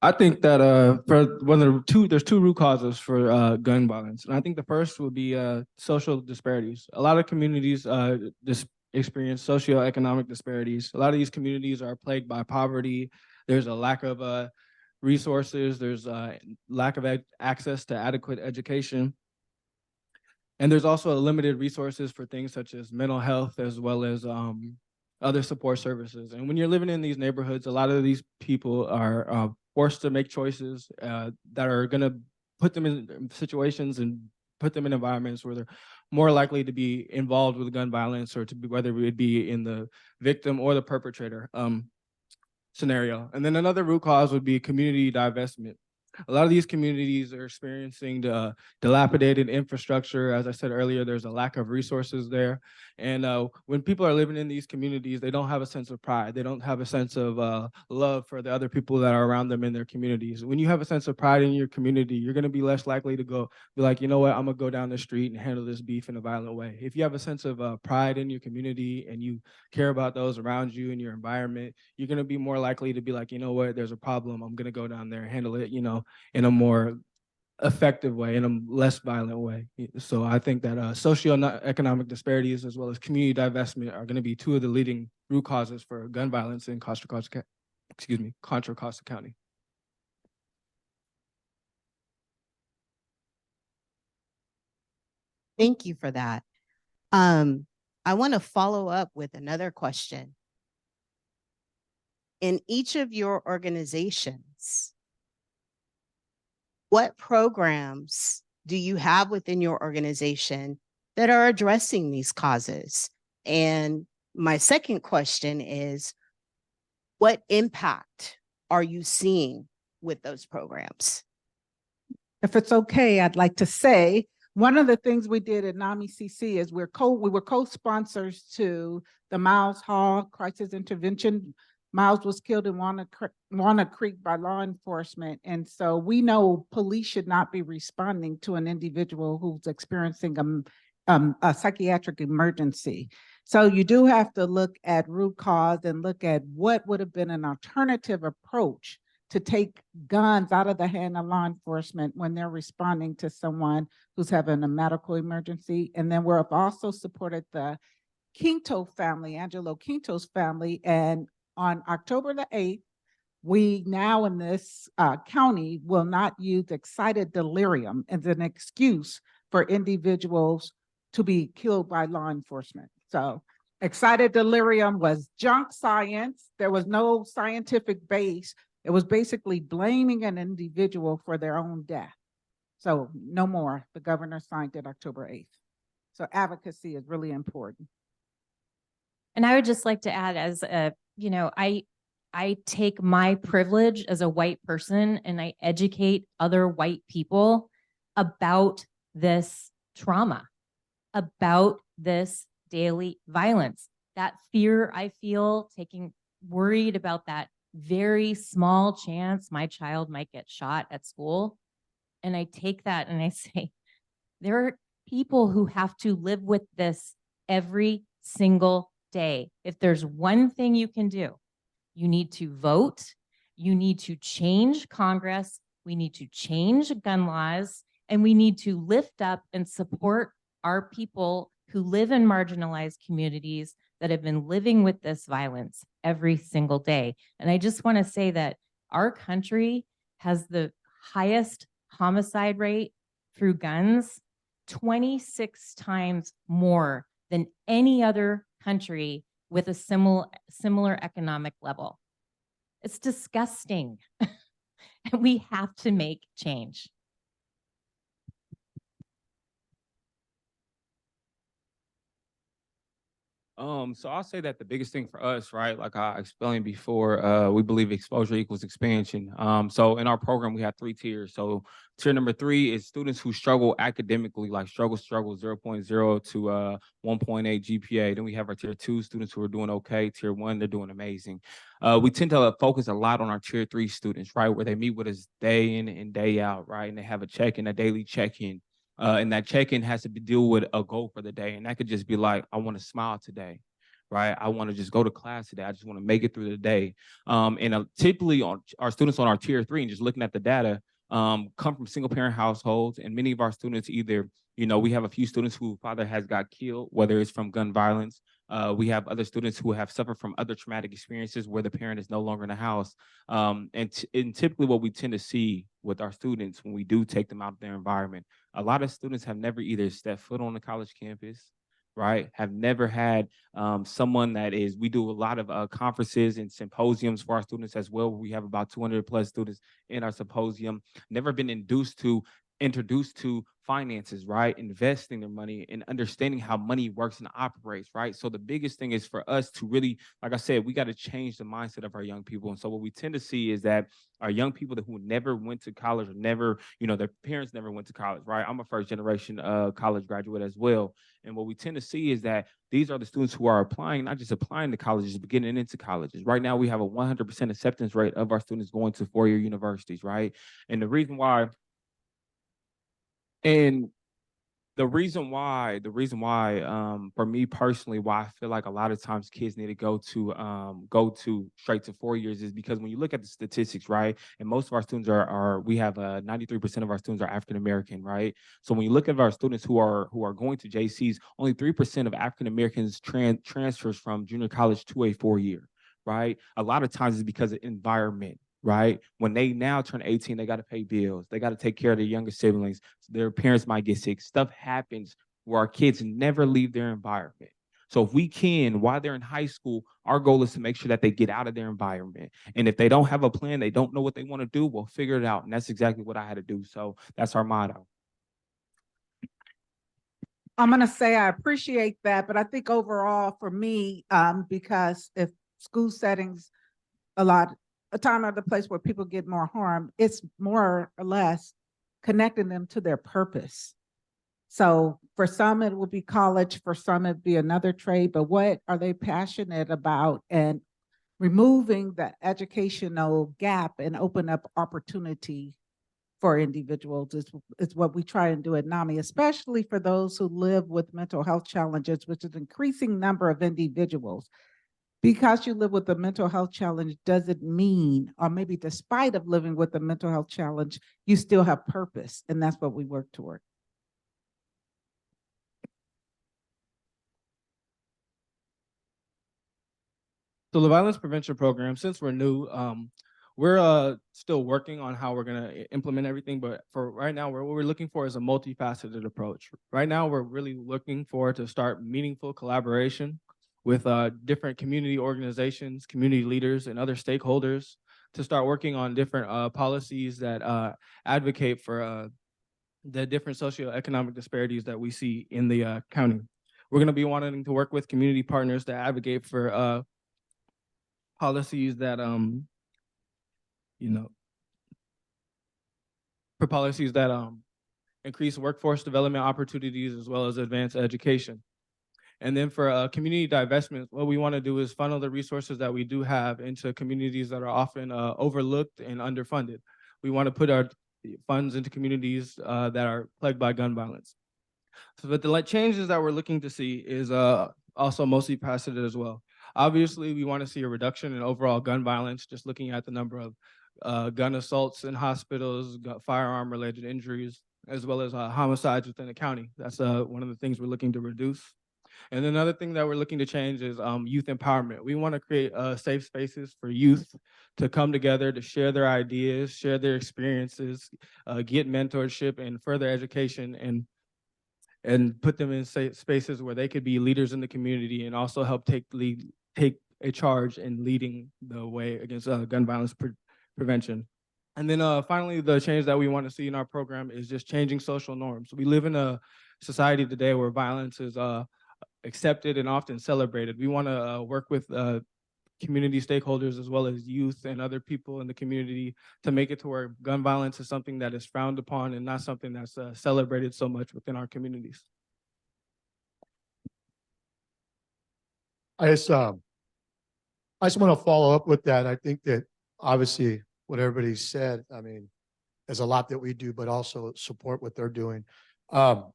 I think that for there's two root causes for gun violence, and I think the first would be social disparities. A lot of communities experience socioeconomic disparities. A lot of these communities are plagued by poverty. There's a lack of resources. There's a lack of access to adequate education, and there's also limited resources for things such as mental health as well as other support services. And when you're living in these neighborhoods, a lot of these people are forced to make choices that are going to put them in situations and put them in environments where they're more likely to be involved with gun violence, or to be, whether it be in the victim or the perpetrator scenario. And then another root cause would be community divestment. A lot of these communities are experiencing the dilapidated infrastructure. As I said earlier, there's a lack of resources there. And when people are living in these communities, they don't have a sense of pride. They don't have a sense of love for the other people that are around them in their communities. When you have a sense of pride in your community, you're going to be less likely to go be like, you know what, I'm going to go down the street and handle this beef in a violent way. If you have a sense of pride in your community and you care about those around you and your environment, you're going to be more likely to be like, you know what, there's a problem. I'm going to go down there and handle it, in a more effective way, in a less violent way. So I think that socioeconomic disparities as well as community divestment are going to be two of the leading root causes for gun violence in Contra Costa County. Thank you for that. I want to follow up with another question. In each of your organizations, what programs do you have within your organization that are addressing these causes? And my second question is, what impact are you seeing with those programs? If it's okay, I'd like to say, one of the things we did at NAMI CC is we were co-sponsors to the Miles Hall Crisis Intervention. Miles was killed in Walnut Creek by law enforcement. And so we know police should not be responding to an individual who's experiencing a psychiatric emergency. So you do have to look at root cause and look at what would have been an alternative approach to take guns out of the hand of law enforcement when they're responding to someone who's having a medical emergency. And then we've also supported the Quinto family, Angelo Quinto's family, and on October the 8th, we now in this county will not use excited delirium as an excuse for individuals to be killed by law enforcement. So excited delirium was junk science. There was no scientific base. It was basically blaming an individual for their own death. So no more. The governor signed it October 8th. So advocacy is really important. And I would just like to add, as a, I take my privilege as a white person and I educate other white people about this trauma, about this daily violence, that fear I feel, worried about that very small chance my child might get shot at school. And I take that and I say, there are people who have to live with this every single day. If there's one thing you can do, you need to vote, you need to change Congress, we need to change gun laws, and we need to lift up and support our people who live in marginalized communities that have been living with this violence every single day. And I just want to say that our country has the highest homicide rate through guns, 26 times more than any other country with a similar economic level. It's disgusting. And we have to make change. So I'll say that the biggest thing for us, right, like I explained before, we believe exposure equals expansion. So in our program, we have 3 tiers. So tier number 3 is students who struggle academically, like struggle 0.0 to 1.8 GPA. Then we have our tier 2 students who are doing okay. Tier 1, they're doing amazing. We tend to focus a lot on our tier 3 students, right, where they meet with us day in and day out, right, and they have a daily check-in. And that check-in has to deal with a goal for the day. And that could just be like, I want to smile today, right? I want to just go to class today. I just want to make it through the day. Typically our students on our tier 3, and just looking at the data, come from single parent households. And many of our students either, we have a few students whose father has got killed, whether it's from gun violence. We have other students who have suffered from other traumatic experiences where the parent is no longer in the house. And typically what we tend to see with our students when we do take them out of their environment, a lot of students have never either stepped foot on the college campus, right? Have never had someone that is, we do a lot of conferences and symposiums for our students as well. We have about 200 plus students in our symposium, never been introduced to finances, right? Investing their money and understanding how money works and operates, right? So the biggest thing is for us to really, like I said, we got to change the mindset of our young people. And so what we tend to see is that our young people who never went to college or never, their parents never went to college, right? I'm a first generation college graduate as well. And what we tend to see is that these are the students who are applying, not just applying to colleges, but getting into colleges. Right now, we have a 100% acceptance rate of our students going to four-year universities, right? And the reason why for me personally, why I feel like a lot of times kids need to go to straight to 4 years is because when you look at the statistics, right, and most of our students we have 93% of our students are African American, right? So when you look at our students who are going to JCs, only 3% of African Americans transfers from junior college to a 4-year, right? A lot of times it's because of environment, right? When they now turn 18, they got to pay bills. They got to take care of their younger siblings. Their parents might get sick. Stuff happens where our kids never leave their environment. So if we can, while they're in high school, our goal is to make sure that they get out of their environment. And if they don't have a plan, they don't know what they want to do, we'll figure it out. And that's exactly what I had to do. So that's our motto. I'm gonna say I appreciate that, but I think overall for me, because if school settings a time or the place where people get more harm, it's more or less connecting them to their purpose. So for some, it will be college, for some, it'd be another trade, but what are they passionate about? And removing the educational gap and open up opportunity for individuals is what we try and do at NAMI, especially for those who live with mental health challenges, which is an increasing number of individuals. Because you live with a mental health challenge doesn't mean, or maybe despite of living with a mental health challenge, you still have purpose, and that's what we work toward. So the violence prevention program, since we're new, we're still working on how we're gonna implement everything. But for right now, what we're looking for is a multifaceted approach. Right now, we're really looking for to start meaningful collaboration with different community organizations, community leaders, and other stakeholders to start working on different policies that advocate for the different socioeconomic disparities that we see in the county. We're gonna be wanting to work with community partners to advocate for policies that increase workforce development opportunities as well as advanced education. And then for community divestment, what we want to do is funnel the resources that we do have into communities that are often overlooked and underfunded. We want to put our funds into communities that are plagued by gun violence. So but the changes that we're looking to see is also mostly multifaceted as well. Obviously, we want to see a reduction in overall gun violence, just looking at the number of gun assaults in hospitals, firearm-related injuries, as well as homicides within the county. That's one of the things we're looking to reduce. And another thing that we're looking to change is youth empowerment. We want to create safe spaces for youth to come together, to share their ideas, share their experiences, get mentorship and further education, and put them in spaces where they could be leaders in the community and also help take a charge in leading the way against gun violence prevention. And then finally, the change that we want to see in our program is just changing social norms. We live in a society today where violence is accepted and often celebrated. We want to work with community stakeholders as well as youth and other people in the community to make it to where gun violence is something that is frowned upon and not something that's celebrated so much within our communities. I just want to follow up with that. I think that obviously what everybody said, I mean, there's a lot that we do, but also support what they're doing. But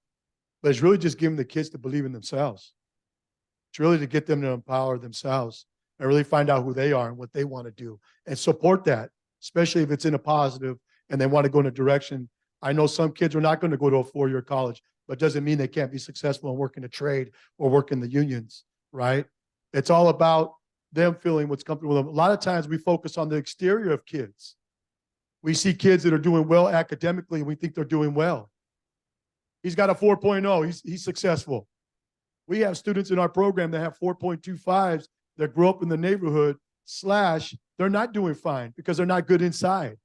it's really just giving the kids to believe in themselves. It's really to get them to empower themselves and really find out who they are and what they want to do and support that, especially if it's in a positive and they want to go in a direction. I know some kids are not going to go to a 4-year college, but doesn't mean they can't be successful and work in a trade or work in the unions, right? It's all about them feeling what's comfortable with them. A lot of times we focus on the exterior of kids. We see kids that are doing well academically and we think they're doing well. He's got a 4.0, he's successful. We have students in our program that have 4.25s that grow up in the neighborhood / they're not doing fine because they're not good inside.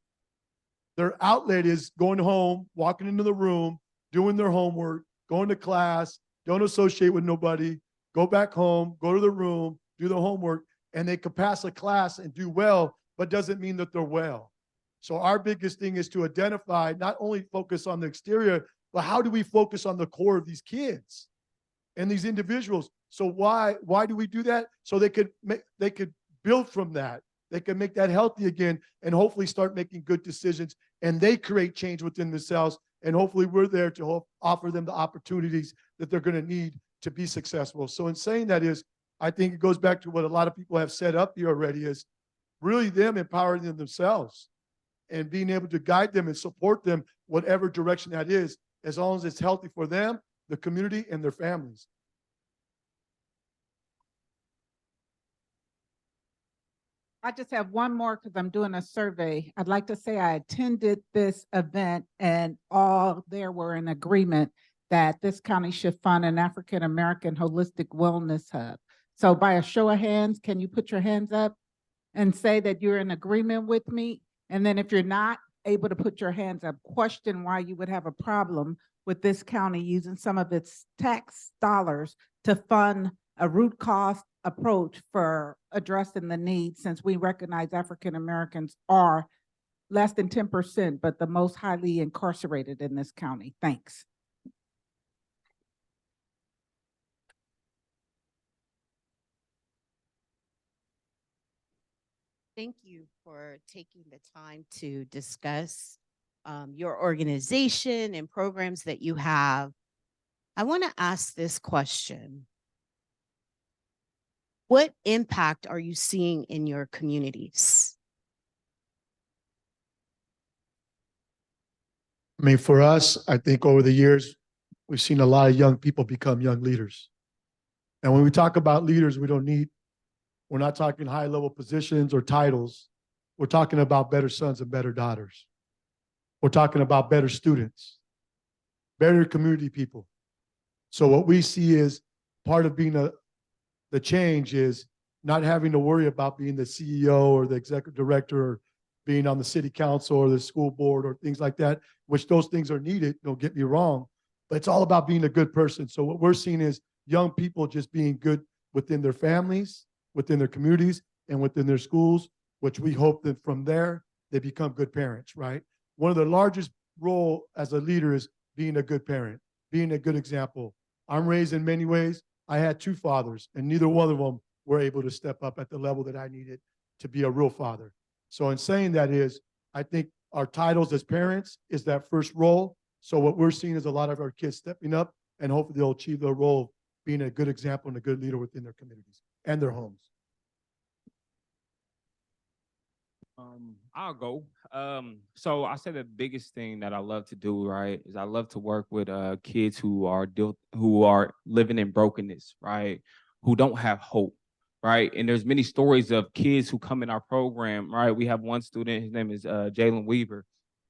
Their outlet is going home, walking into the room, doing their homework, going to class, don't associate with nobody, go back home, go to the room, do the homework, and they can pass a class and do well, but doesn't mean that they're well. So our biggest thing is to identify, not only focus on the exterior, but how do we focus on the core of these kids and these individuals? So why do we do that? So they could build from that. They can make that healthy again and hopefully start making good decisions, and they create change within themselves. And hopefully we're there to offer them the opportunities that they're going to need to be successful. So in saying that is, I think it goes back to what a lot of people have said up here already, is really them empowering them themselves and being able to guide them and support them, whatever direction that is, as long as it's healthy for them, the community, and their families. I just have one more because I'm doing a survey. I'd like to say I attended this event and all there were in agreement that this county should fund an African-American holistic wellness hub. So by a show of hands, can you put your hands up and say that you're in agreement with me? And then if you're not able to put your hands up, question why you would have a problem with this county using some of its tax dollars to fund a root cause approach for addressing the needs, since we recognize African Americans are less than 10%, but the most highly incarcerated in this county. Thanks. Thank you for taking the time to discuss your organization and programs that you have. I want to ask this question. What impact are you seeing in your communities? I mean, for us, I think over the years, we've seen a lot of young people become young leaders. And when we talk about leaders, we're not talking high-level positions or titles. We're talking about better sons and better daughters. We're talking about better students, better community people. So what we see is part of being the change is not having to worry about being the CEO or the executive director or being on the city council or the school board or things like that, which those things are needed, don't get me wrong, but it's all about being a good person. So what we're seeing is young people just being good within their families, within their communities, and within their schools, which we hope that from there, they become good parents, right? One of the largest role as a leader is being a good parent, being a good example. I'm raised in many ways. I had two fathers, and neither one of them were able to step up at the level that I needed to be a real father. So in saying that is, I think our titles as parents is that first role. So what we're seeing is a lot of our kids stepping up, and hopefully they'll achieve their role of being a good example and a good leader within their communities and their homes. I'll go. So I said the biggest thing that I love to do, right, is I love to work with kids who are living in brokenness, right, who don't have hope, right. And there's many stories of kids who come in our program, right. We have one student, his name is Jalen Weaver.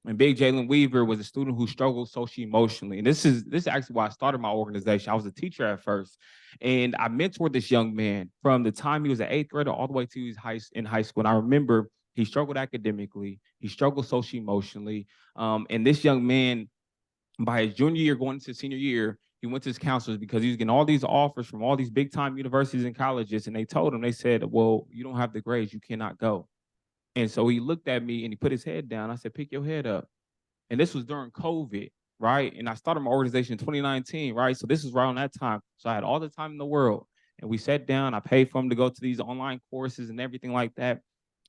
And Big Jalen Weaver was a student who struggled socially emotionally. And this is actually why I started my organization. I was a teacher at first, and I mentored this young man from the time he was an 8th grader all the way to he was in high school. And I remember he struggled academically, he struggled socially emotionally. And this young man, by his junior year going into senior year, he went to his counselors because he was getting all these offers from all these big time universities and colleges. And they told him, they said, well, you don't have the grades, you cannot go. And so he looked at me and he put his head down. I said, pick your head up. And this was during COVID, right? And I started my organization in 2019, right? So this was around that time. So I had all the time in the world. And we sat down, I paid for him to go to these online courses and everything like that.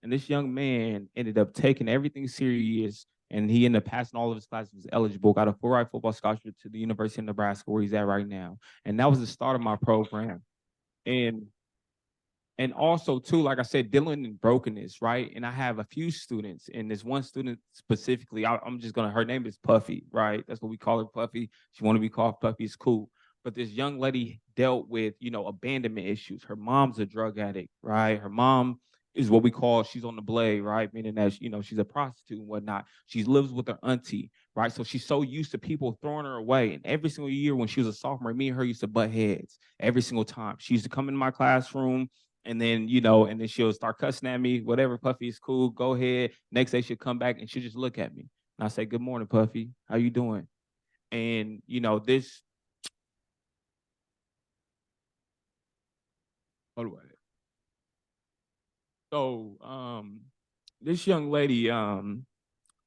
And this young man ended up taking everything serious, and he ended up passing all of his classes, was eligible, got a full-ride football scholarship to the University of Nebraska, where he's at right now. And that was the start of my program. And also, too, like I said, dealing in brokenness, right? And I have a few students, and this one student specifically, I'm just going to, her name is Puffy, right? That's what we call her, Puffy. She want to be called Puffy, it's cool. But this young lady dealt with, abandonment issues. Her mom's a drug addict, right? Her mom is what we call, she's on the blade, right? Meaning that, she's a prostitute and whatnot. She lives with her auntie, right? So she's so used to people throwing her away. And every single year when she was a sophomore, me and her used to butt heads every single time. She used to come in my classroom and then, and then she'll start cussing at me, whatever, Puffy, is cool, go ahead. Next day she'll come back and she'll just look at me. And I say, good morning, Puffy, how you doing? And, this, hold on. So, this young lady,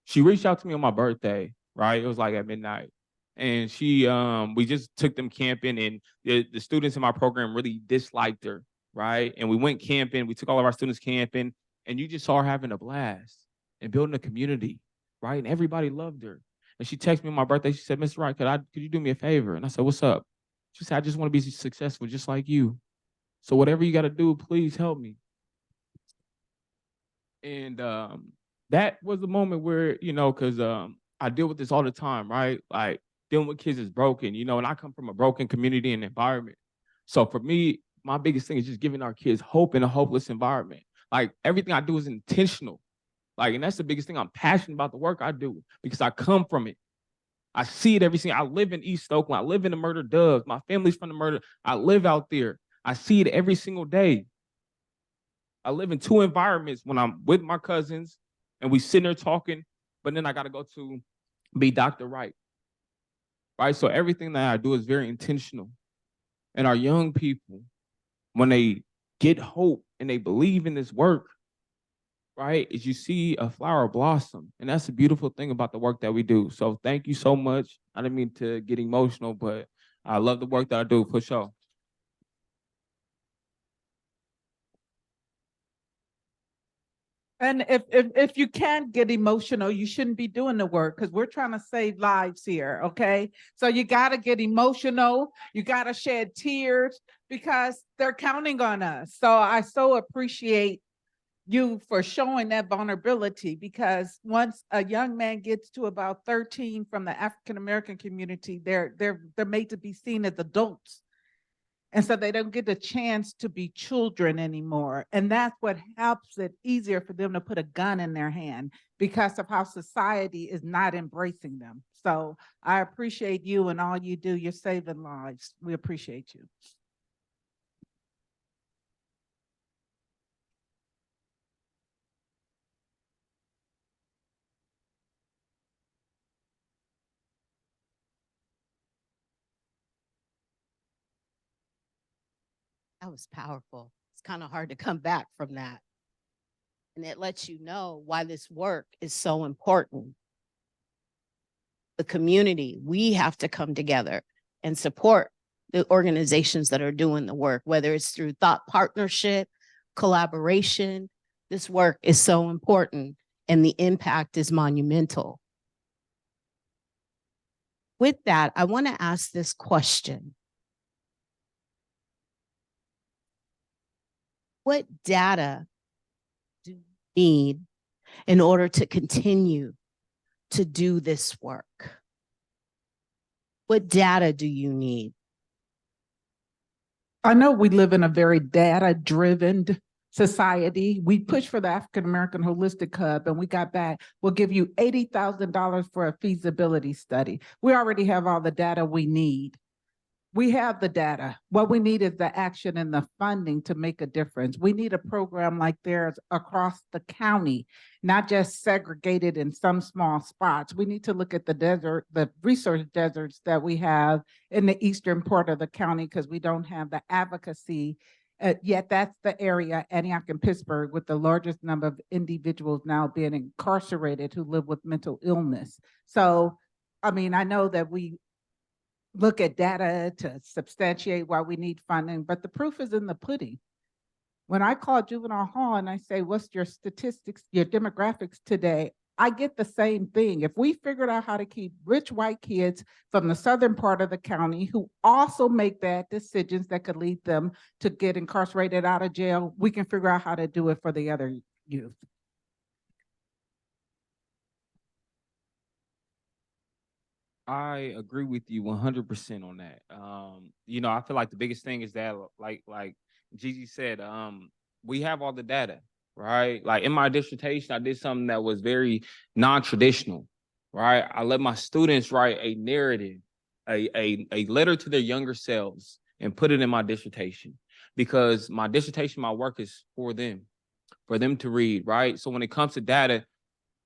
she reached out to me on my birthday, right? It was like at midnight. And we just took them camping, and the students in my program really disliked her, right? And we went camping, we took all of our students camping, and you just saw her having a blast and building a community, right? And everybody loved her. And she texted me on my birthday, she said, Mr. Wright, could you do me a favor? And I said, what's up? She said, I just want to be successful just like you. So whatever you got to do, please help me. And that was the moment where, because I deal with this all the time, right? Like dealing with kids is broken, and I come from a broken community and environment. So for me, my biggest thing is just giving our kids hope in a hopeless environment. Like everything I do is intentional. Like, and that's the biggest thing. I'm passionate about the work I do because I come from it. I see it every single. I live in East Oakland. I live in the Murder Doves. My family's from the Murder. I live out there. I see it every single day. I live in two environments when I'm with my cousins and we sitting there talking, but then I got to go to be Dr. Wright, right? So everything that I do is very intentional. And our young people, when they get hope and they believe in this work, right, is you see a flower blossom. And that's the beautiful thing about the work that we do. So thank you so much. I didn't mean to get emotional, but I love the work that I do for sure. And if you can't get emotional, you shouldn't be doing the work because we're trying to save lives here, okay? So you got to get emotional. You got to shed tears because they're counting on us. So I so appreciate you for showing that vulnerability, because once a young man gets to about 13 from the African-American community, they're made to be seen as adults. And so they don't get the chance to be children anymore. And that's what helps it easier for them to put a gun in their hand because of how society is not embracing them. So I appreciate you and all you do. You're saving lives. We appreciate you. That was powerful. It's kind of hard to come back from that. And it lets you know why this work is so important. The community, we have to come together and support the organizations that are doing the work, whether it's through thought partnership, collaboration. This work is so important and the impact is monumental. With that, I want to ask this question. What data do you need in order to continue to do this work? What data do you need? I know we live in a very data-driven society. We pushed for the African-American Holistic Hub and we got back, we'll give you $80,000 for a feasibility study. We already have all the data we need. We have the data. What we need is the action and the funding to make a difference. We need a program like theirs across the county, not just segregated in some small spots. We need to look at the desert, the resource deserts that we have in the eastern part of the county because we don't have the advocacy. Yet that's the area, Antioch and Pittsburgh, with the largest number of individuals now being incarcerated who live with mental illness. So, I mean, I know that we look at data to substantiate why we need funding, but the proof is in the pudding. When I call juvenile hall and I say, what's your statistics, your demographics today, I get the same thing. If we figured out how to keep rich white kids from the southern part of the county who also make bad decisions that could lead them to get incarcerated out of jail, we can figure out how to do it for the other youth. I agree with you 100% on that. I feel like the biggest thing is that, like Gigi said, we have all the data, right? Like in my dissertation, I did something that was very non-traditional, right? I let my students write a narrative, a letter to their younger selves and put it in my dissertation because my dissertation, my work is for them to read, right? So when it comes to data,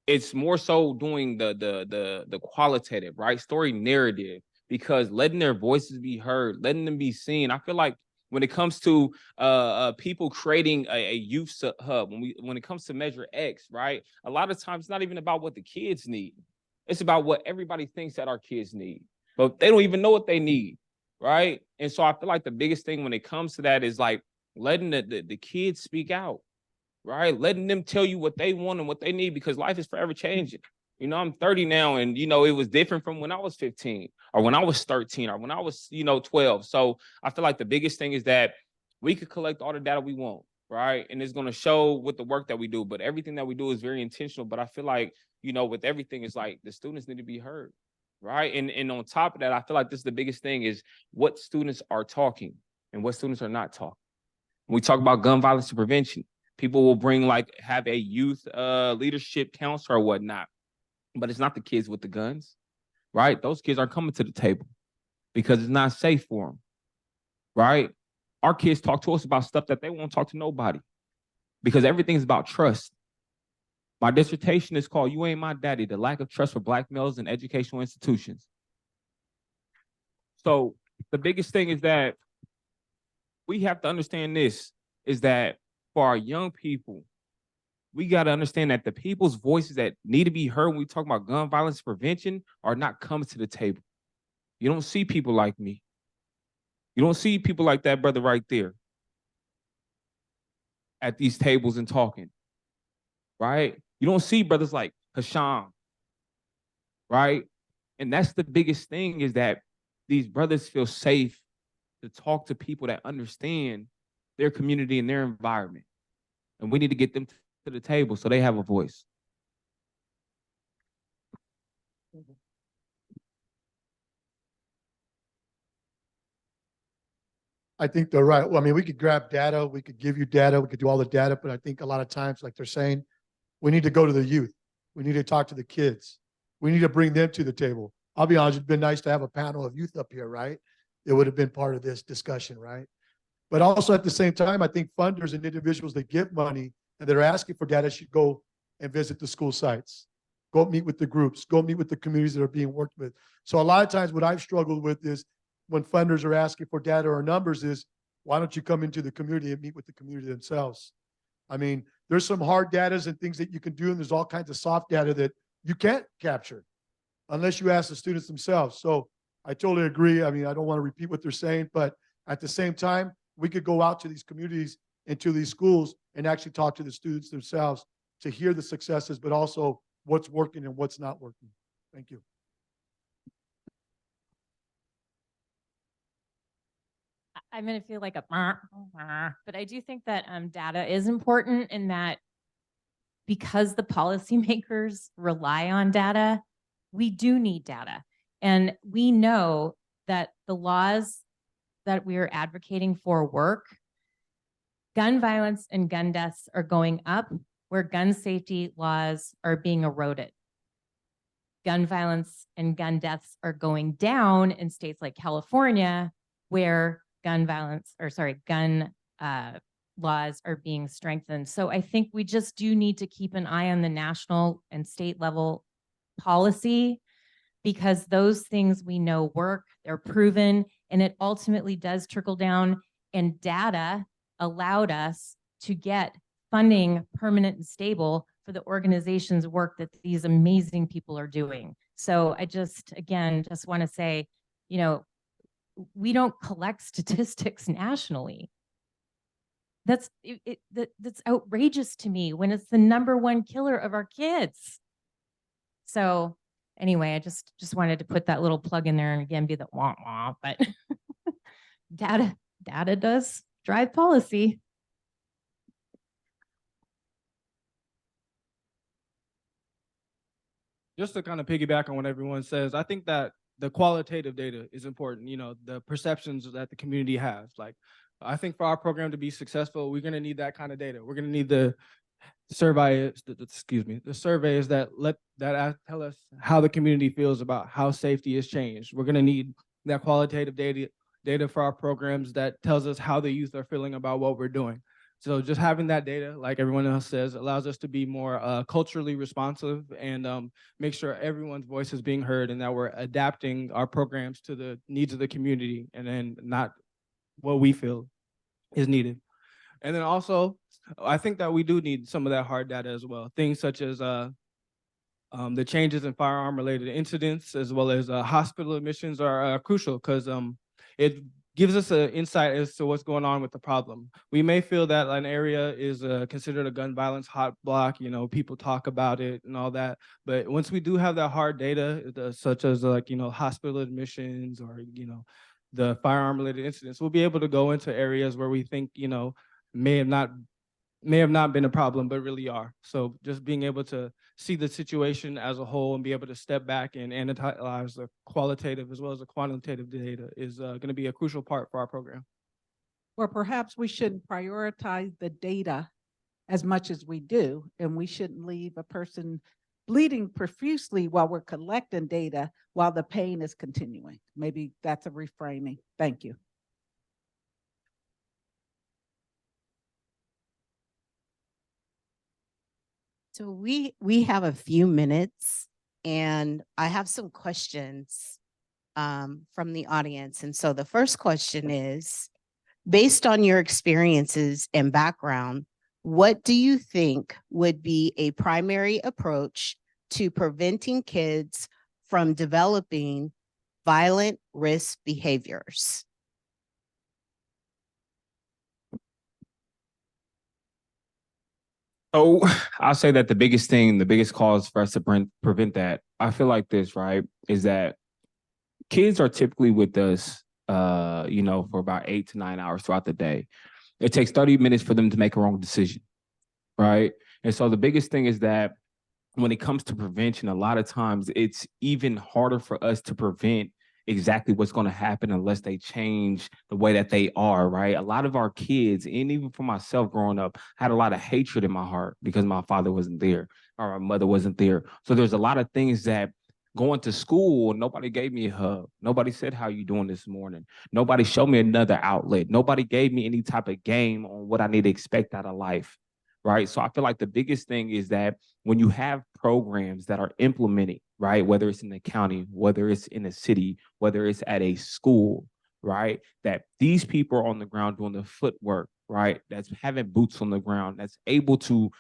it's more so doing the qualitative, right? Story narrative, because letting their voices be heard, letting them be seen. I feel like when it comes to people creating a youth hub, when it comes to Measure X, right? A lot of times it's not even about what the kids need. It's about what everybody thinks that our kids need, but they don't even know what they need, right? And so I feel like the biggest thing when it comes to that is like letting the kids speak out, right? Letting them tell you what they want and what they need, because life is forever changing. You know, I'm 30 now, and you know, it was different from when I was 15 or when I was 13 or when I was, 12. So I feel like the biggest thing is that we could collect all the data we want, right? And it's going to show with the work that we do, but everything that we do is very intentional. But I feel like, with everything, it's like the students need to be heard, right? And on top of that, I feel like this is the biggest thing is what students are talking and what students are not talking. When we talk about gun violence prevention, people will have a youth leadership counselor or whatnot, but it's not the kids with the guns, right? Those kids aren't coming to the table because it's not safe for them, right? Our kids talk to us about stuff that they won't talk to nobody because everything's about trust. My dissertation is called "You Ain't My Daddy: The Lack of Trust for Black Males in Educational Institutions." So the biggest thing is that we have to understand this, is that for our young people, we got to understand that the people's voices that need to be heard when we talk about gun violence prevention are not coming to the table. You don't see people like me. You don't see people like that brother right there at these tables and talking, right? You don't see brothers like Hasham, right? And that's the biggest thing, is that these brothers feel safe to talk to people that understand their community and their environment. And we need to get them to the table so they have a voice. I think they're right. Well, I mean, we could grab data, we could give you data, we could do all the data, but I think a lot of times, like they're saying, we need to go to the youth. We need to talk to the kids. We need to bring them to the table. I'll be honest, it'd been nice to have a panel of youth up here, right? It would have been part of this discussion, right? But also at the same time, I think funders and individuals that give money and that are asking for data should go and visit the school sites. Go meet with the groups, go meet with the communities that are being worked with. So a lot of times what I've struggled with is when funders are asking for data or numbers is, why don't you come into the community and meet with the community themselves? I mean, there's some hard data and things that you can do, and there's all kinds of soft data that you can't capture unless you ask the students themselves. So I totally agree. I mean, I don't want to repeat what they're saying, but at the same time, we could go out to these communities and to these schools and actually talk to the students themselves to hear the successes, but also what's working and what's not working. Thank you. I'm going to feel like a, but I do think that data is important in that because the policymakers rely on data, we do need data. And we know that the laws that we are advocating for work. Gun violence and gun deaths are going up where gun safety laws are being eroded. Gun violence and gun deaths are going down in states like California, where gun laws are being strengthened. So I think we just do need to keep an eye on the national and state level policy, because those things we know work, they're proven, and it ultimately does trickle down. And data allowed us to get funding permanent and stable for the organization's work that these amazing people are doing. So I just want to say, we don't collect statistics nationally. That's outrageous to me when it's the #1 killer of our kids. So anyway, I just wanted to put that little plug in there and again be the wah wah, but data does drive policy. Just to kind of piggyback on what everyone says, I think that the qualitative data is important, the perceptions that the community has. Like, I think for our program to be successful, we're going to need that kind of data. We're going to need the the surveys that tell us how the community feels about how safety has changed. We're gonna need that qualitative data for our programs that tells us how the youth are feeling about what we're doing. So just having that data, like everyone else says, allows us to be more culturally responsive and make sure everyone's voice is being heard and that we're adapting our programs to the needs of the community and then not what we feel is needed. And then also, I think that we do need some of that hard data as well. Things such as the changes in firearm-related incidents, as well as hospital admissions, are crucial because it gives us an insight as to what's going on with the problem. We may feel that an area is considered a gun violence hot block. You know, people talk about it and all that. But once we do have that hard data, such as hospital admissions or the firearm-related incidents, we'll be able to go into areas where we think may have not been a problem, but really are. So just being able to see the situation as a whole and be able to step back and analyze the qualitative as well as the quantitative data is going to be a crucial part for our program. Or perhaps we shouldn't prioritize the data as much as we do, and we shouldn't leave a person bleeding profusely while we're collecting data while the pain is continuing. Maybe that's a reframing. Thank you. So we have a few minutes and I have some questions from the audience. And so the first question is, based on your experiences and background, what do you think would be a primary approach to preventing kids from developing violent risk behaviors? So I'll say that the biggest cause for us to prevent that, I feel like this, right, is that kids are typically with us, for about 8 to 9 hours throughout the day. It takes 30 minutes for them to make a wrong decision, right? And so the biggest thing is that when it comes to prevention, a lot of times it's even harder for us to prevent exactly what's going to happen unless they change the way that they are, right? A lot of our kids, and even for myself growing up, had a lot of hatred in my heart because my father wasn't there or my mother wasn't there. So there's a lot of things that going to school, nobody gave me a hug. Nobody said, how you doing this morning? Nobody showed me another outlet. Nobody gave me any type of game on what I need to expect out of life, right? So I feel like the biggest thing is that when you have programs that are implemented, right, whether it's in the county, whether it's in a city, whether it's at a school, right, that these people are on the ground doing the footwork, right, that's having boots on the ground, that's able to,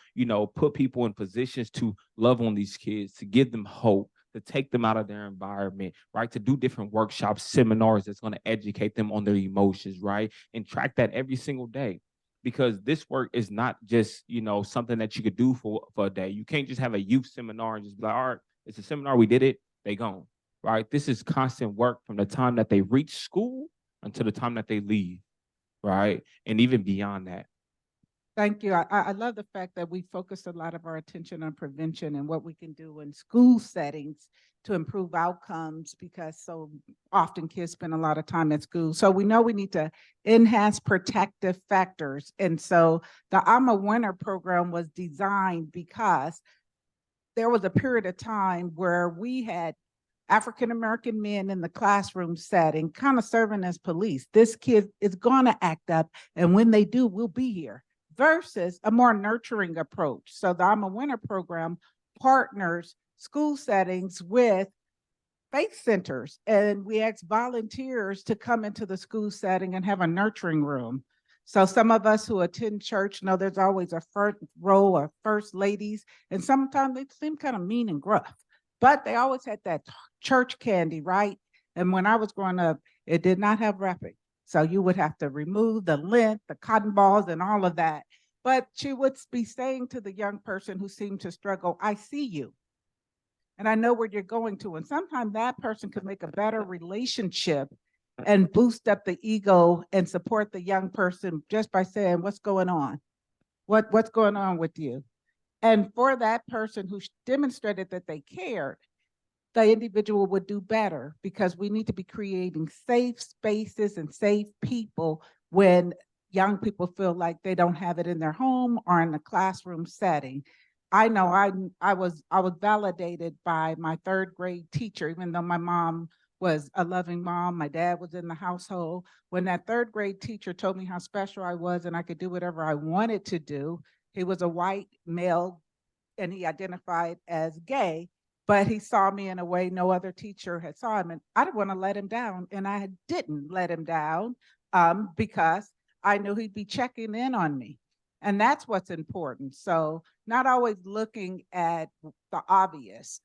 put people in positions to love on these kids, to give them hope, to take them out of their environment, right, to do different workshops, seminars that's going to educate them on their emotions, right, and track that every single day. Because this work is not just, something that you could do for a day. You can't just have a youth seminar and just be like, all right, it's a seminar, we did it, they gone, right? This is constant work from the time that they reach school until the time that they leave, right? And even beyond that. Thank you. I love the fact that we focus a lot of our attention on prevention and what we can do in school settings to improve outcomes, because so often kids spend a lot of time at school. So we know we need to enhance protective factors. And so the I'm a Winner program was designed because there was a period of time where we had African-American men in the classroom setting kind of serving as police. This kid is going to act up, and when they do, we'll be here, versus a more nurturing approach. So the I'm a Winner program partners school settings with faith centers, and we ask volunteers to come into the school setting and have a nurturing room. So some of us who attend church know there's always a first row of first ladies, and sometimes they seem kind of mean and gruff, but they always had that church candy, right? And when I was growing up, it did not have wrapping. So you would have to remove the lint, the cotton balls, and all of that. But she would be saying to the young person who seemed to struggle, I see you, and I know where you're going to. And sometimes that person could make a better relationship and boost up the ego and support the young person just by saying, what's going on? What's going on with you? And for that person who demonstrated that they cared, the individual would do better, because we need to be creating safe spaces and safe people when young people feel like they don't have it in their home or in the classroom setting. I know I was validated by my third grade teacher, even though my mom was a loving mom, my dad was in the household. When that third grade teacher told me how special I was and I could do whatever I wanted to do, he was a white male and he identified as gay, but he saw me in a way no other teacher had saw him. And I didn't want to let him down. And I didn't let him down because I knew he'd be checking in on me. And that's what's important. So not always looking at the obvious.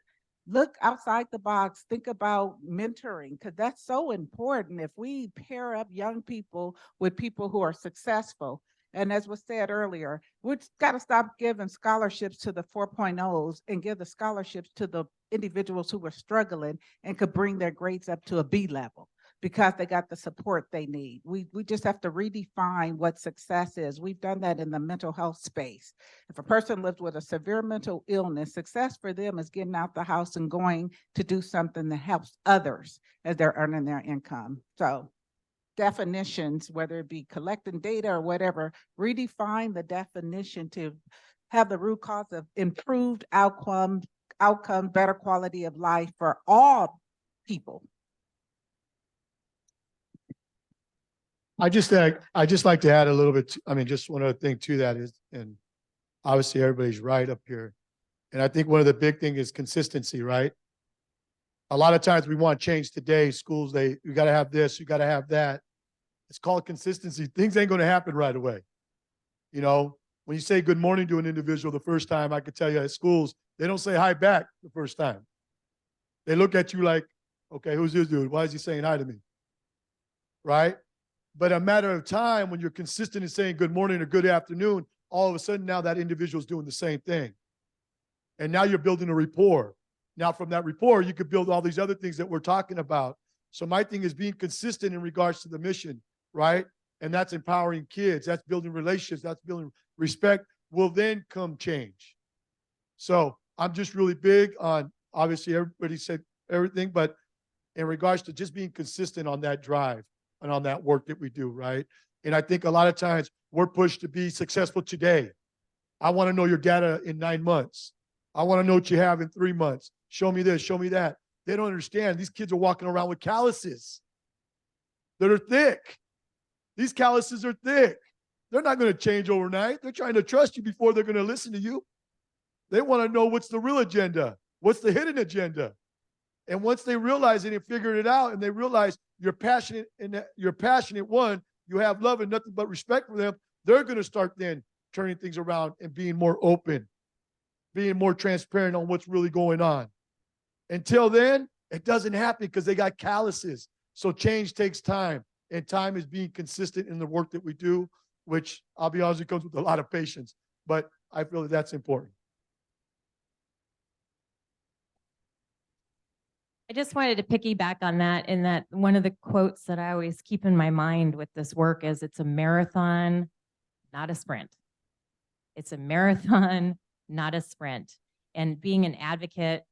Look outside the box, think about mentoring, because that's so important. If we pair up young people with people who are successful, and as was said earlier, we've got to stop giving scholarships to the 4.0s and give the scholarships to the individuals who are struggling and could bring their grades up to a B level because they got the support they need. We just have to redefine what success is. We've done that in the mental health space. If a person lives with a severe mental illness, success for them is getting out the house and going to do something that helps others as they're earning their income. So definitions, whether it be collecting data or whatever, redefine the definition to have the root cause of improved outcome, better quality of life for all people. I just like to add a little bit, just one other thing to that is, and obviously everybody's right up here. And I think one of the big thing is consistency, right? A lot of times we want change today. Schools, you got to have this, you got to have that. It's called consistency. Things ain't going to happen right away. You know, when you say good morning to an individual the first time, I could tell you at schools, they don't say hi back the first time. They look at you like, okay, who's this dude? Why is he saying hi to me? Right? But a matter of time, when you're consistent in saying good morning or good afternoon, all of a sudden now that individual is doing the same thing. And now you're building a rapport. Now from that rapport, you could build all these other things that we're talking about. So my thing is being consistent in regards to the mission, right? And that's empowering kids. That's building relationships. That's building respect. Will then come change. So I'm just really big on, obviously everybody said everything, but in regards to just being consistent on that drive and on that work that we do, right? And I think a lot of times we're pushed to be successful today. I want to know your data in 9 months. I want to know what you have in 3 months. Show me this, show me that. They don't understand. These kids are walking around with calluses that are thick. These calluses are thick. They're not going to change overnight. They're trying to trust you before they're going to listen to you. They want to know what's the real agenda, what's the hidden agenda. And once they realize it and figure it out, and they realize you're passionate and you're passionate one, you have love and nothing but respect for them, they're going to start then turning things around and being more open, being more transparent on what's really going on. Until then, it doesn't happen because they got calluses. So change takes time, and time is being consistent in the work that we do, which I'll be honest, it comes with a lot of patience, but I feel that that's important. I just wanted to piggyback on that, in that one of the quotes that I always keep in my mind with this work is, it's a marathon, not a sprint. It's a marathon, not a sprint. And being an advocate,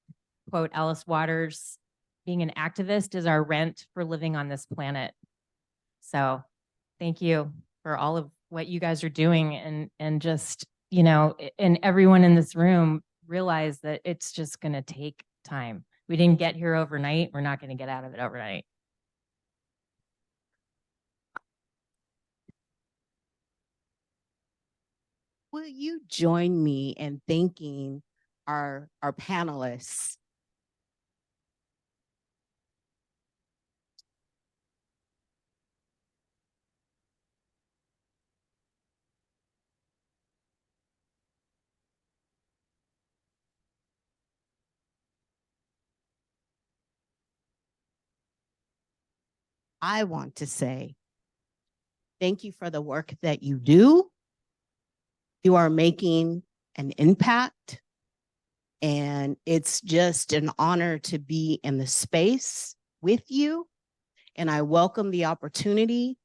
quote Alice Waters, being an activist is our rent for living on this planet. So thank you for all of what you guys are doing, and just, you know, and everyone in this room realize that it's just going to take time. We didn't get here overnight. We're not going to get out of it overnight. Will you join me in thanking our panelists? I want to say thank you for the work that you do. You are making an impact, and it's just an honor to be in the space with you. And I welcome the opportunity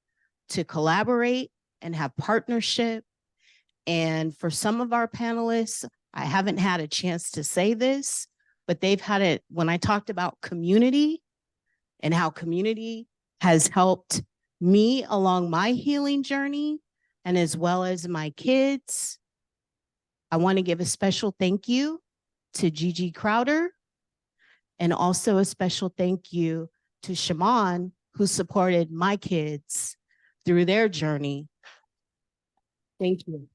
to collaborate and have partnership. And for some of our panelists, I haven't had a chance to say this, but they've had it when I talked about community and how community has helped me along my healing journey. and as well as my kids. I want to give a special thank you to Gigi Crowder, and also a special thank you to Shaman, who supported my kids through their journey. Thank you.